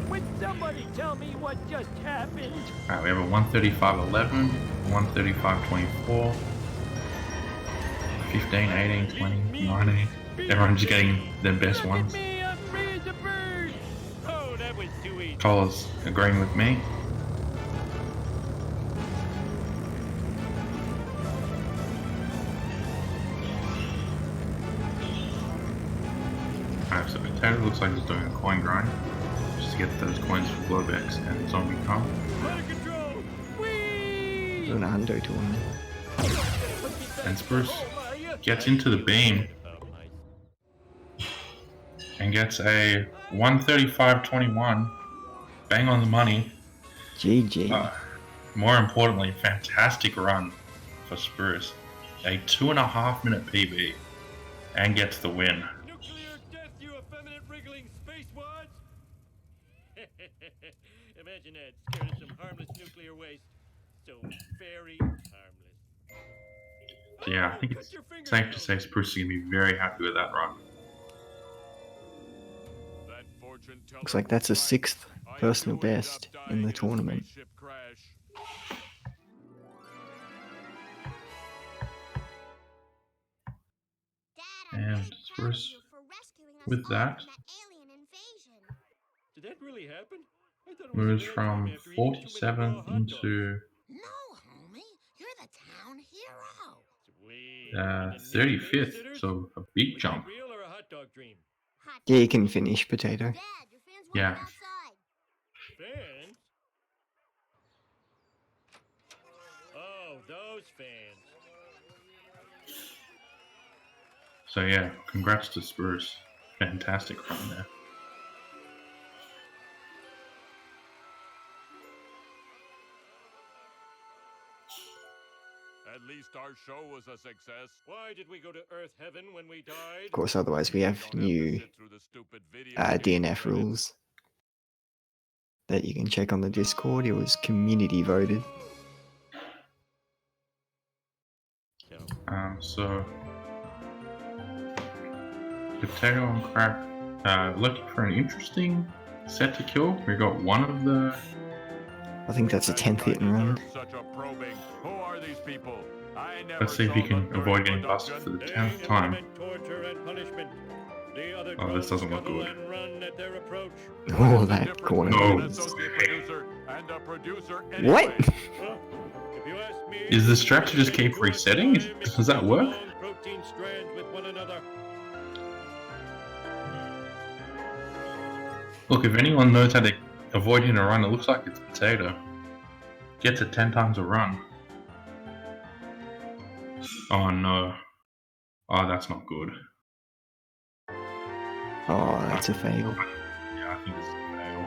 Would somebody tell me what just happened? Alright, we have a 135.11, 135.24. If 15, 18, 20, 19. Everyone's just getting their best ones. Me, I'm free as a bird. Oh, that was too easy. Cole's agreeing with me. Alright, so Potato looks like he's doing a coin grind just to get those coins for Globex and Zombie Car. Out of control. Whee! Doing a hundo tournament. And Spruce gets into the beam and gets a 135.21. Bang on the money. GG. More importantly, fantastic run for Spruce. A 2.5 minute PB and gets the win. Nuclear death, you effeminate wriggling space wads! Imagine that, scared of some harmless nuclear waste. So very harmless. Yeah, I think it's safe to say Spruce is going to be very happy with that run. Looks like that's a 6th personal best in the tournament. And Spruce, with that, Did that really happen? I thought it was moves a from after eating too many 47th raw hot dogs. into No, homie. You're the town hero. Sweet. 35th, so a big Was jump. that real or a hot dog dream? Yeah, you can finish, Potato. Dad, your fans want Yeah. you outside. Fans? Oh, those fans. So yeah, congrats to Spruce. Fantastic run there. At least our show was a success. Why did we go to Earth Heaven when we died? Of course, otherwise we have new DNF rules that you can check on the Discord. It was community voted. So PotatoOnCrack, looking for an interesting set to kill. We got one of the. I think that's a 10th hit and run. Such a probing. Who are these people? I never Let's see if he saw can them avoid during getting busted for the They 10th time. implement torture and punishment. The other Oh, this drones doesn't look scuttle good. and run at their approach. Oh, that corner. No. An associate producer and a producer What? anyway. Well, if you ask me, Is the strat to just keep resetting? Does that work? long protein strands with one another. Look, if anyone knows how to avoid hitting a run, it looks like it's Potato. Gets it 10 times a run. Oh no. Oh, that's not good. Oh, that's a fail. Yeah, I think it's a fail.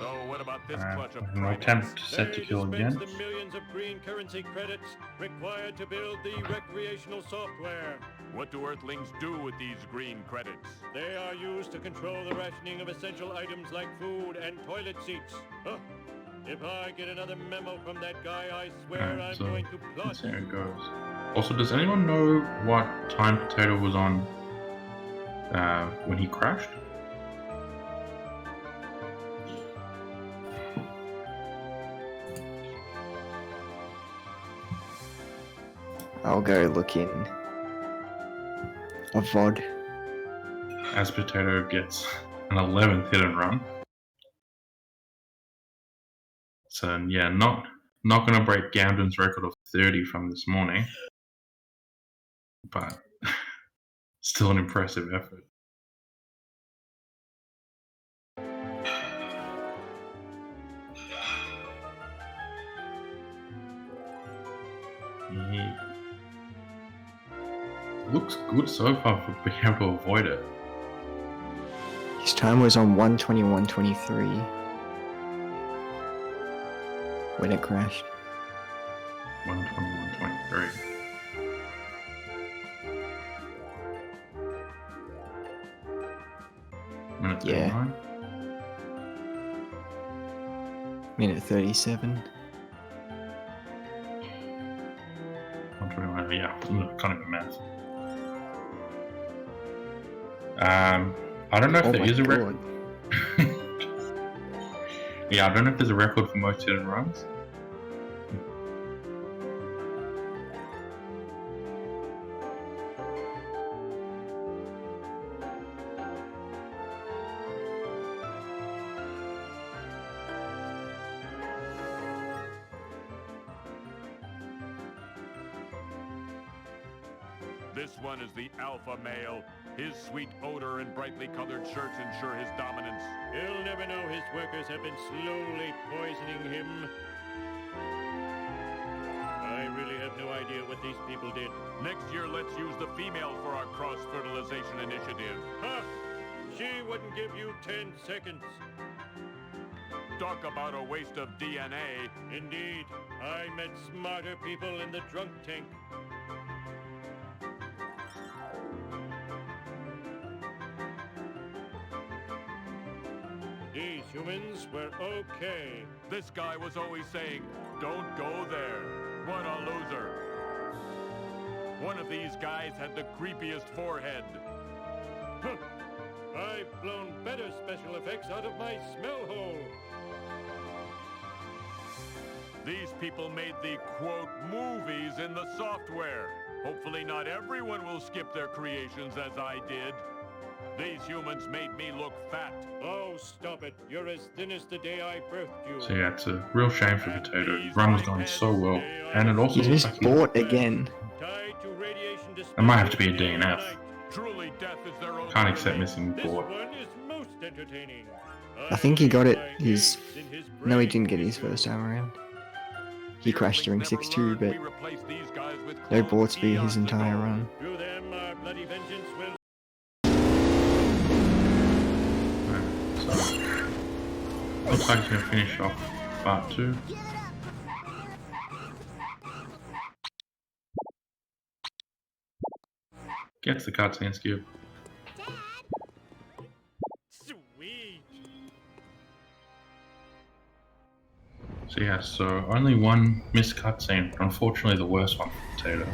So what about this clutch of An primates? attempt to set to They kill dispense again. the millions of green currency credits required to build the recreational software. What do Earthlings do with these green credits? They are used to control the rationing of essential items like food and toilet seats. Huh. If I get another memo from that guy, I swear Alright, I'm so going to plot. there it goes. Also, does anyone know what time Potato was on when he crashed? I'll go look in a VOD. As Potato gets an 11th hit and run. So yeah, not gonna break Gamden's record of 30 from this morning, but still an impressive effort. He looks good so far for being able to avoid it. His time was on 1:21:23 when it crashed. 121.23. Minute Yeah. 39. Minute 37. 121, yeah, can't even math. I don't know if Oh there my is a god. record. Yeah, I don't know if there's a record for most hidden runs. This one is the alpha male. His sweet odor and brightly colored shirts ensure his dominance. He'll never know his workers have been slowly poisoning him. I really have no idea what these people did. Next year, let's use the female for our cross-fertilization initiative. Ha! She wouldn't give you 10 seconds. Talk about a waste of DNA. Indeed, I met smarter people in the drunk tank. These humans were okay. This guy was always saying, don't go there. What a loser. One of these guys had the creepiest forehead. Huh. I've blown better special effects out of my smell hole. These people made the, quote, movies in the software. Hopefully not everyone will skip their creations as I did. These humans made me look fat. Oh, stop it. You're as thin as the day I birthed you. So yeah, it's a real shame for Potato. His run was going so well, and it also He looks just like bought again. Tied to radiation it might have to be a DNF. Truly, death is their own. Can't accept missing This board. one is most entertaining. I think he got it His his... No, he didn't get his first time around. He crashed during 6-2, but no boards for his entire run. Through them, our bloody vengeance will. So, looks like he's going to finish off part 2. Gets the cutscene skip. Sweet. So yeah, so only one missed cutscene, unfortunately the worst one for Potato.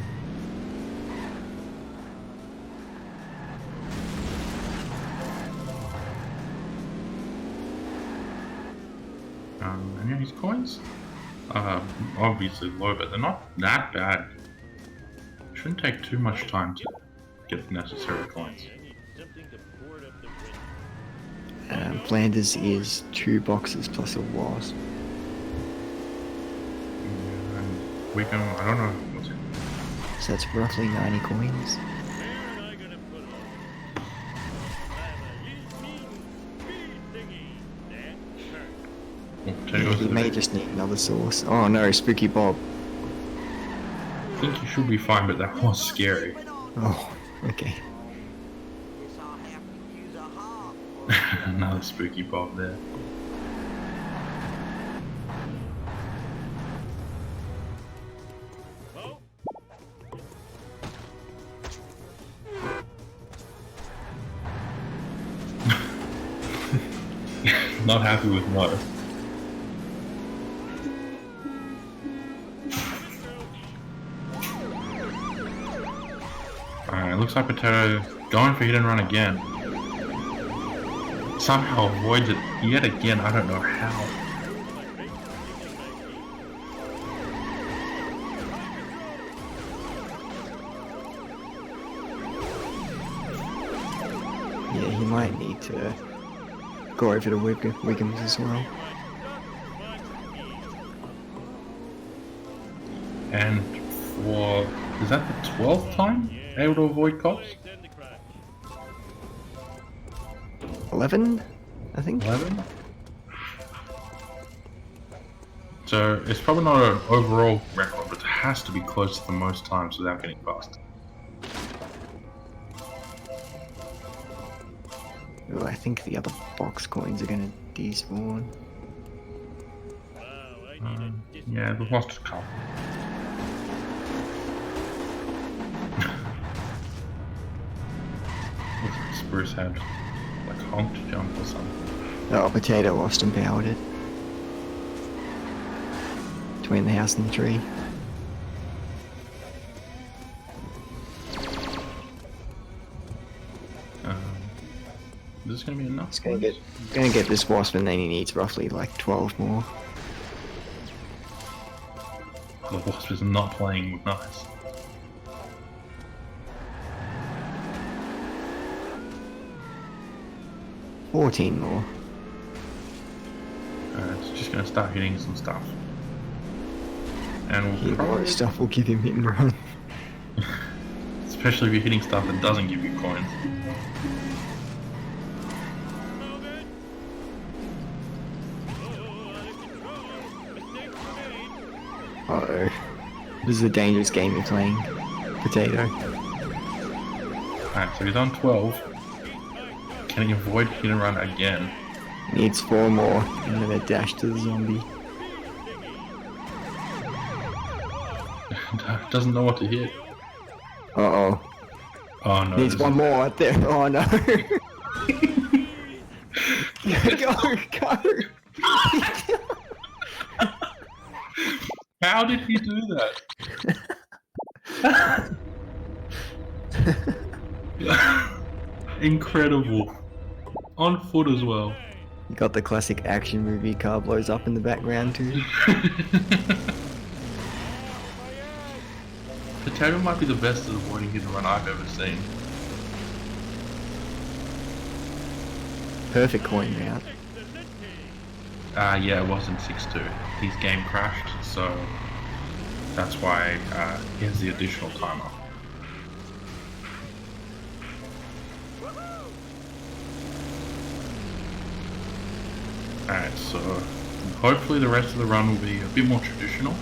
And yeah, his coins are obviously low, but they're not that bad. Shouldn't take too much time to get the necessary coins. I need something to board up the wind. Flanders is 2 boxes plus a wasp. And we can, I don't know, what's it? So that's roughly 90 coins. Where am I gonna put it all? I'm a mean speed thingy. That hurt. Oh, Potato goes to He the may bed. just need another source. Oh no, Spooky Bob. I think you should be fine, but that was scary. Oh, okay. Guess I'll have to use a hog. Another spooky Bob there. Well, Not happy with Mo. Alright, looks like Potato going for hit and run again. Somehow avoids it yet again, I don't know how. Yeah, he might need to go over to Wiggums as well. And for, is that the 12th time able to avoid cops? 11, I think. 11? So it's probably not an overall record, but it has to be close to the most times without getting past. Oh, I think the other box coins are gonna despawn. Yeah, we've lost a couple. Looks like Spruce had like honked jump or something. Oh, Potato lost and powered it. Between the house and the tree. Is this gonna be enough? It's gonna get this wasp, and then he needs roughly like 12 more. The wasp is not playing with nice. $14 more. It's just gonna start hitting some stuff. And we'll Hit probably, stuff will give him hit and run. especially if you're hitting stuff that doesn't give you coins. Uh-oh. This is a dangerous game you're playing, Potato. Alright, so he's on 12. Can he avoid hit and run again? Needs 4 more, and then a dash to the zombie. Doesn't know what to hit. Uh-oh. Oh no. Needs this one is- more right there. Oh no. Go. How did he do that? Incredible. On foot as well. You got the classic action movie car blows up in the background too. Potato might be the best at avoiding hit and run I've ever seen. Perfect coin route. Yeah, it wasn't 6-2. His game crashed, so that's why he has the additional timer. Alright, so hopefully the rest of the run will be a bit more traditional.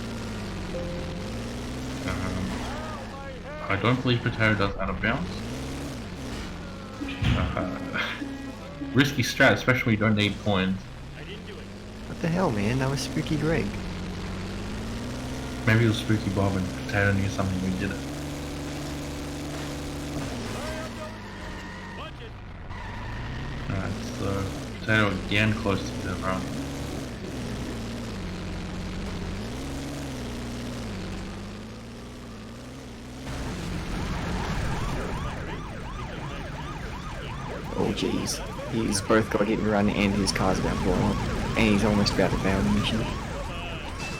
I don't believe Potato does out of bounds. Risky strat, especially when you don't need coins. What the hell, man? That was Spooky Greg. Maybe it was Spooky Bob and Potato knew something we did it. Alright, so Potato again close to the run. Oh jeez. He's both got hit and run and his car's about to blow up. And he's almost about to fail the mission.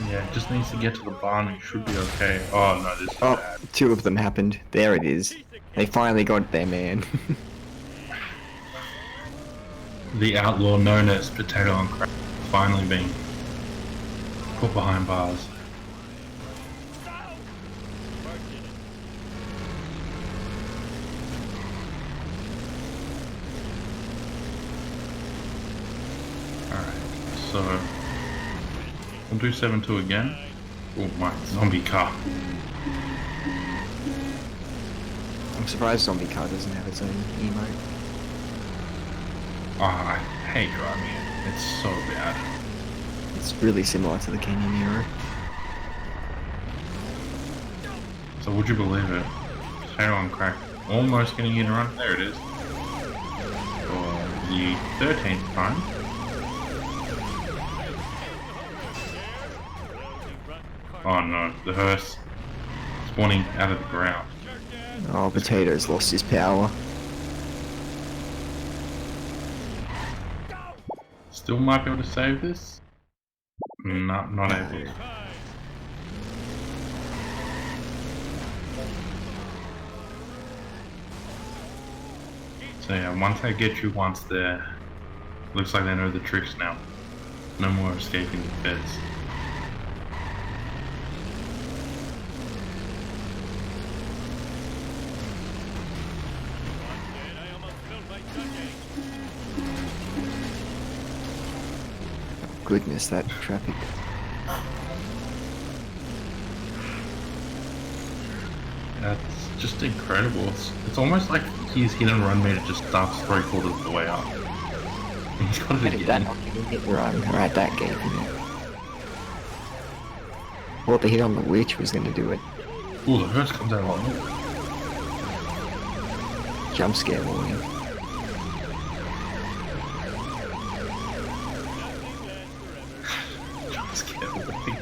Yeah, just needs to get to the barn and should be okay. Oh no, this is Oh, bad. 2 of them happened. There it is. They finally got their man. The outlaw known as PotatoOnCrack finally being put behind bars. Alright, so we'll do 7-2 again. Oh my zombie car. I'm surprised Zombie Car doesn't have its own emote. Oh, I hate driving it. It's so bad. It's really similar to the Canyon Hero. So would you believe it? PotatoOnCrack almost getting hit and run. There it is. For the 13th time. Oh no, the hearse spawning out of the ground. Oh, Potato's lost his power. Still might be able to save this? No, not able. So yeah, once they get you once there, looks like they know the tricks now. No more escaping the feds. Goodness, that traffic. That's just incredible. It's almost like his hit and run meter just starts 3/4 of the way up. And he's got it That again. not even hit and run. Right, that gave him it. Well, the hit on the witch was gonna do it. Ooh, the hearse comes out a lot more. Jump scare warning. Jump scare warning.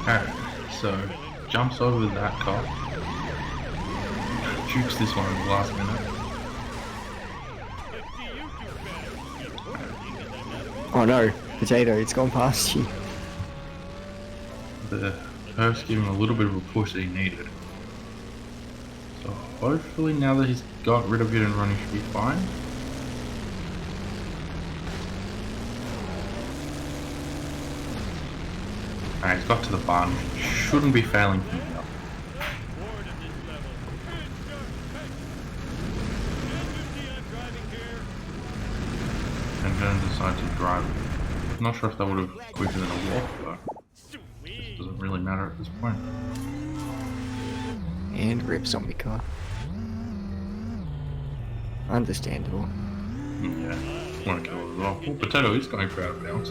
Alright, so jumps over that car. Jukes this one at the last minute. Oh no, Potato, it's gone past you. The Earth's giving him a little bit of a push that he needed. So hopefully now that he's got rid of it and running, should be fine. Alright, he's got to the barn. Shouldn't be failing from here. Bored at this level. It's just hey. Can't you see I'm driving here? And then decide to drive. Not sure if that would have been quicker than a walk, but it doesn't really matter at this point. And rip zombie car. Understandable. Yeah, want to kill it as well. Oh, Potato is going for out of bounds.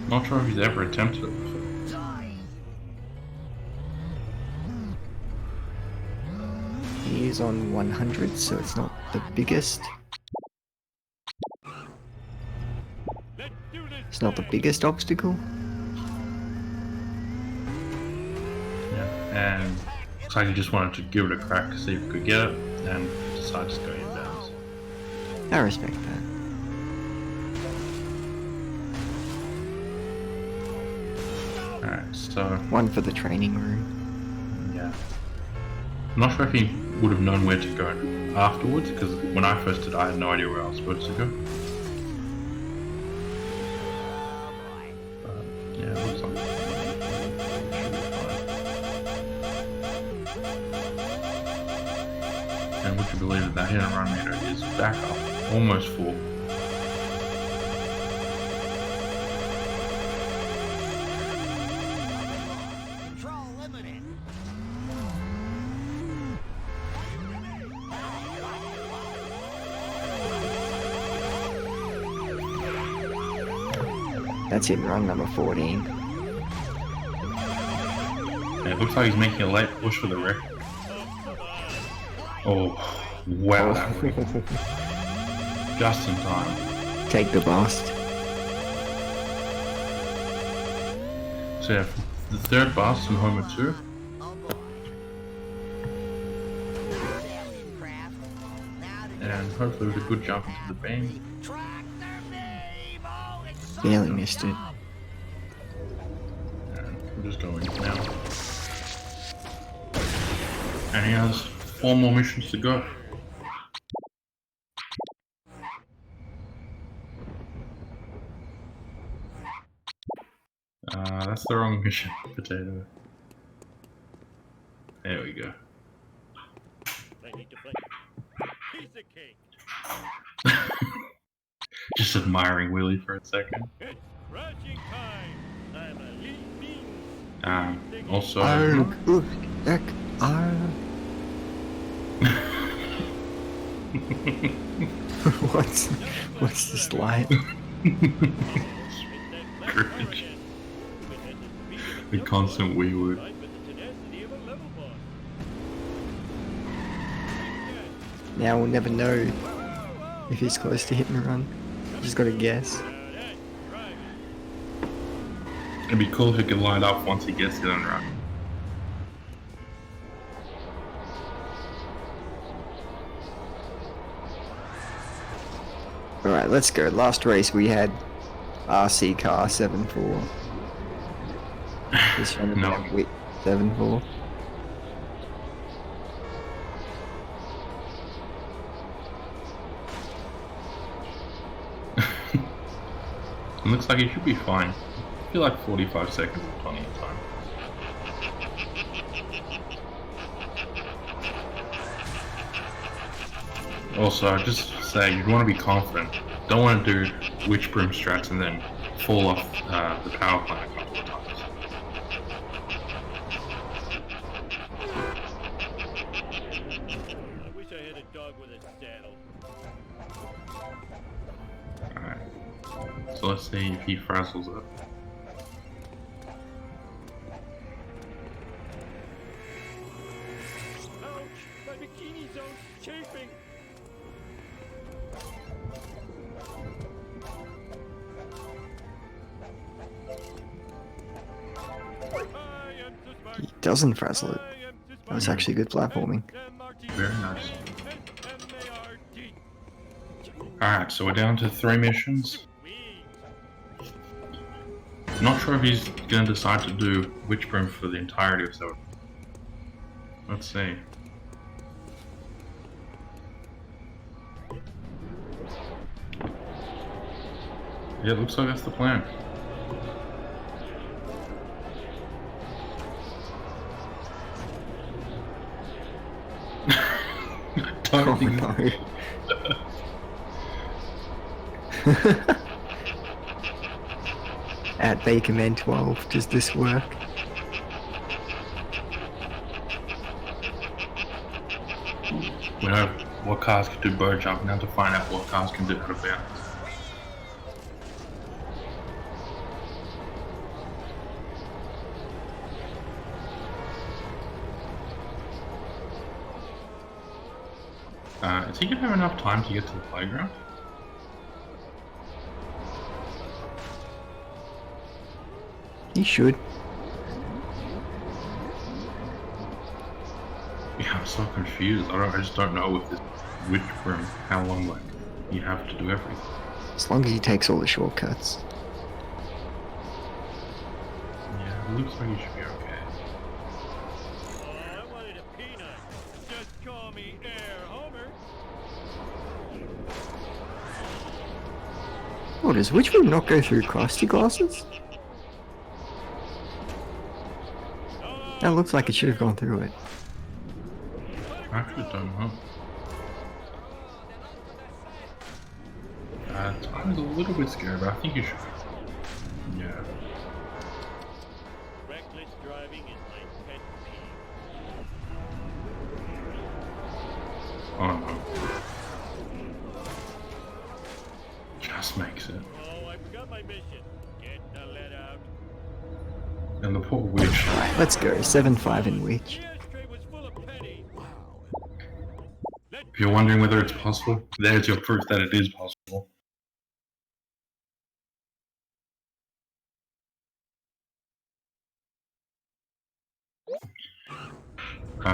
Not sure if he's ever attempted it before. He is on 100, so it's not the biggest. It's not the biggest obstacle. Yeah, and looks like he just wanted to give it a crack, see if he could get it, and decided to go inbounds. I respect that. Alright, so One for the training room. yeah. I'm not sure if he would have known where to go afterwards, because when I first did, I had no idea where I was supposed to go. But yeah, it looks like should be fine. And would you believe that that hit and run meter is back up, almost full. Control limited. That's hit and run number 14. Yeah, it looks like he's making a late push for the record. Oh, wow, that went just in time. Take the bust. So yeah, the third bus from Homer 2. And hopefully with a good jump into the beam. Barely missed it. And I'm just going now. And he has 4 more missions to go. That's the wrong mission, Potato. There we go. I need to play. Piece of cake. Just admiring Willy for a second. It's crashing time. I'm a lean beans. Also, What's this light? Cringe. The constant wee woo. Now we'll never know if he's close to hit and run. Just gotta guess. It'd be cool if he could light up once he gets it and run. Alright, let's go. Last race we had RC car 7-4. This one No. about 7-4. It looks like he should be fine. I feel like 45 seconds is plenty of time. Also, just say you'd want to be confident. Don't want to do witch broom strats and then fall off the power plant a couple of times. I wish I had a dog with a saddle. Alright. So let's see if he frazzles it. Ouch! My bikini zone's chafing. He doesn't frazzle it. That was actually good platforming. Very nice. Alright, so we're down to 3 missions. Not sure if he's going to decide to do Witch Broom for the entirety of so. Let's see. Yeah, it looks like that's the plan. Oh no. At Bakerman 12, does this work? We know what cars can do bird jump, now to find out what cars can do out of bounds. Is he gonna have enough time to get to the playground? He should. Yeah, I'm so confused. I just don't know with this Witch Broom how long like you have to do everything. As long as he takes all the shortcuts. Yeah, it looks like he should be okay. Oh, I wanted a peanut. Just call me Air Homer. Oh, does Witch Broom not go through Krusty glasses? That looks like it should have gone through it. I actually don't know. I was a little bit scared, but I think you should. Yeah. Reckless driving is my pet peeve. Oh no. Just makes it. Oh, I forgot my mission. Get the lead out. And the poor witch. Alright, let's go. 7-5 in Witch. The ashtray was full of pennies. If you're wondering whether it's possible, there's your proof that it is possible.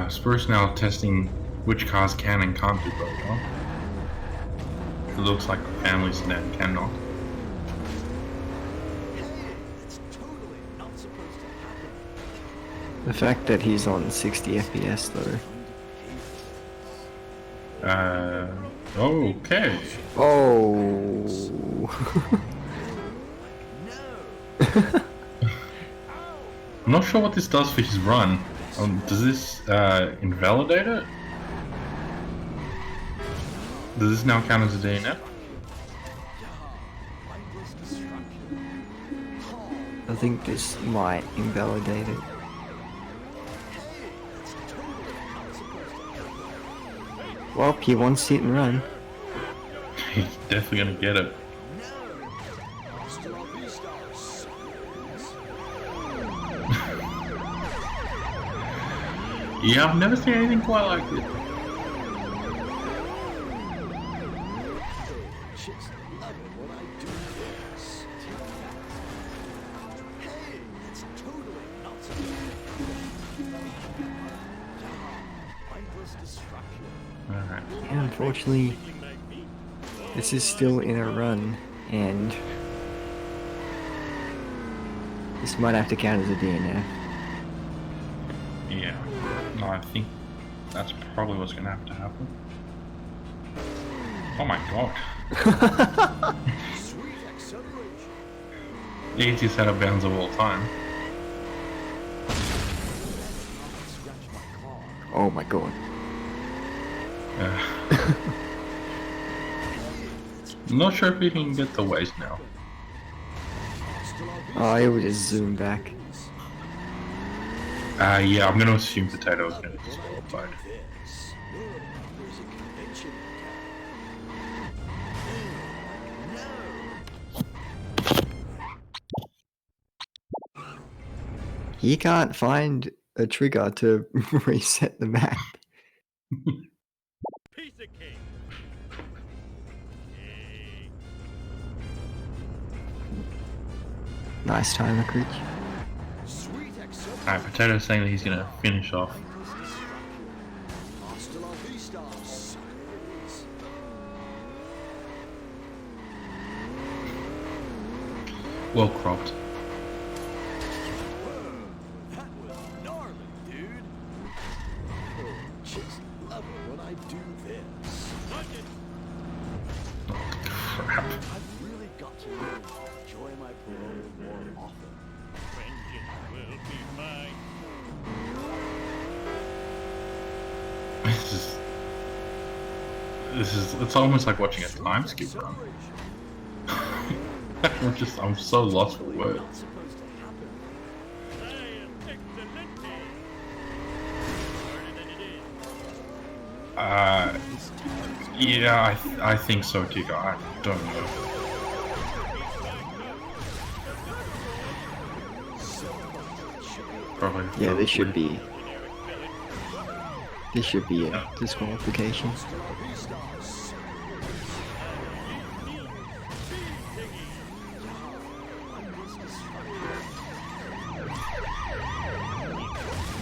Spruce now testing which cars can and can't do bird jump. It looks like the family sedan cannot. The fact that he's on 60 FPS though. Okay. Oh. I'm not sure what this does for his run. Does this invalidate it? Does this now count as a DNF? I think this might invalidate it. Well, he wants hit and run. He's definitely gonna get it. Yeah, I've never seen anything quite like it. Alright. And unfortunately, this is still in a run, and this might have to count as a DNF. Yeah. No, I think that's probably what's gonna have to happen. Oh my god. Easiest out of bounds of all time. Oh my god. I'm not sure if we can get the waste now. Oh, it would just zoom back. Yeah, I'm gonna assume Potato is gonna be disqualified. He can't find a trigger to reset the map. Piece of cake. Nice time, Creech. Alright, Potato's saying that he's gonna finish off. Well cropped. That was gnarly, dude. Oh, chicks love it when I do this. Crap. I've really got to learn to enjoy my parole more often. Vengeance will be mine. It's almost like watching a time skip run. I'm so lost for words. Not supposed to happen. Science excelente. Harder than it is. Yeah, I think so, Tika. I don't know. Probably. Yeah, this should be a disqualification.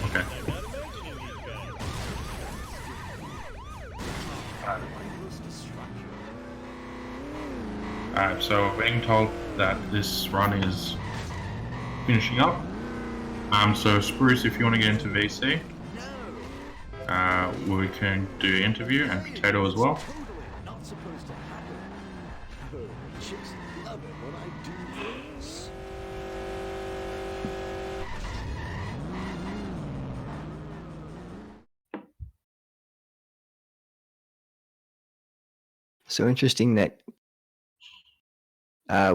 Okay. Alright, so we're being told that this run is finishing up. So Spruce, if you want to get into VC, we can do interview, and Potato as well. Totally not supposed to happen. Oh, chicks love it when I do this. So interesting that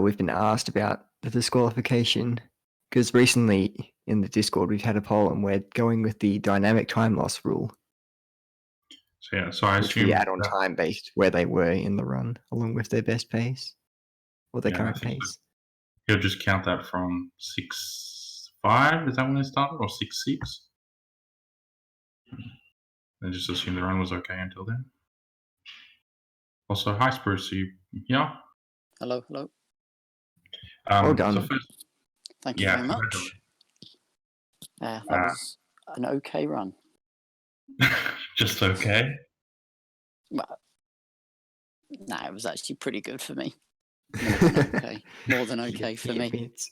we've been asked about the disqualification, because recently in the Discord we've had a poll and we're going with the dynamic time loss rule, So yeah, so I which assume we add on that- time based where they were in the run, along with their best pace or their Yeah, I current think pace. he'll just count that from 6.5. Is that when it started, or 6.6? And just assume the run was okay until then. Also, hi Spruce, you here? Hello, hello. Well done. So first, Thank you yeah, very much. That was an okay run. just okay. Well, nah, it was actually pretty good for me. More than okay. More than okay for me. It's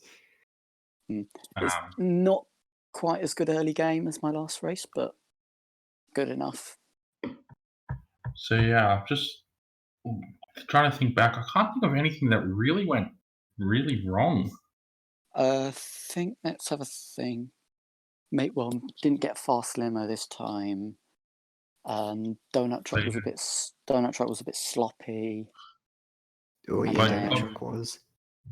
It's not quite as good early game as my last race, but good enough. So yeah, just trying to think back. I can't think of anything that really went really wrong. Think let's have a thing. Mate, well, didn't get fast limo this time. Donut truck was a bit. Donut truck was a bit sloppy. oh And yeah, then- donut truck was.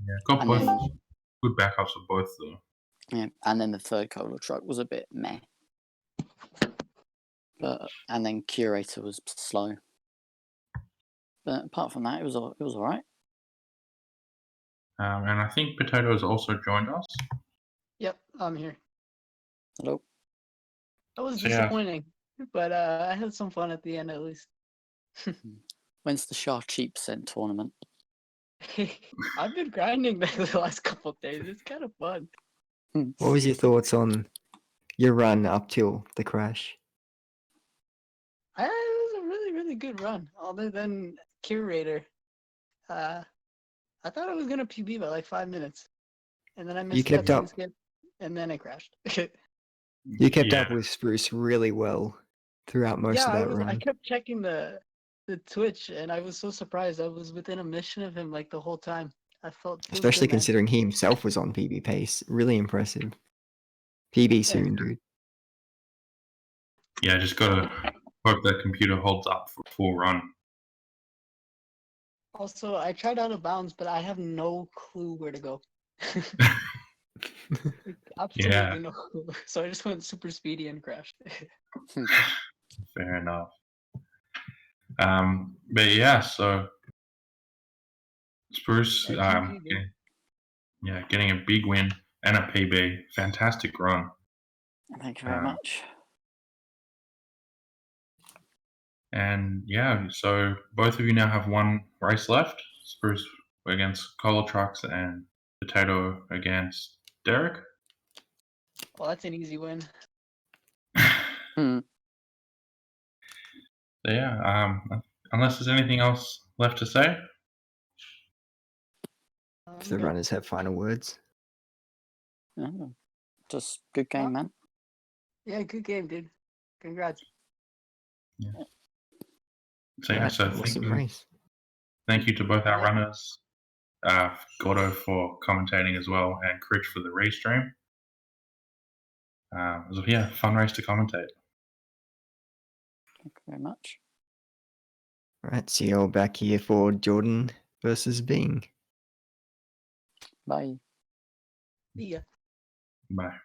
Yeah, got And both then- good backups for both though. Yeah, and then the third cola truck was a bit meh. And then curator was slow. But apart from that, it was all right. And I think Potato has also joined us. Yep, I'm here. Hello. That was So, yeah. disappointing, but I had some fun at the end at least. When's the Shah Cheap Cent tournament? I've been grinding the last couple of days. It's kind of fun. What was your thoughts on your run up till the crash? It was a really, really good run. Other than curator, I thought I was gonna PB by like 5 minutes, and then I missed kept that up. skip, and then I crashed. You kept Yeah. up with Spruce really well throughout most of that I run. kept checking the Twitch, and I was so surprised. I was within a mission of him like the whole time. I felt feels Especially good, man. considering he himself was on PB pace. Really impressive. PB soon, dude. Yeah, just gotta hope that computer holds up for full run. Also, I tried out of bounds, but I have no clue where to go. Like, absolutely Yeah. no clue. So I just went super speedy and crashed. Fair enough. But yeah, so Spruce, getting a big win and a PB. Fantastic run. Thank you very much. And yeah, so both of you now have one race left. Spruce against Cola Trucks and Potato against Derek. Well, that's an easy win. Hmm. So yeah, unless there's anything else left to say. if the runners have final words. Oh, just good game, man. Yeah, good game, dude. Congrats. So yeah, Right, so awesome race. thank you to both our runners, Gordo for commentating as well, and Critch for the restream. It was a fun race to commentate. Thank you very much. Right, see you all back here for Jordan versus Bing. Bye. See ya. Bye.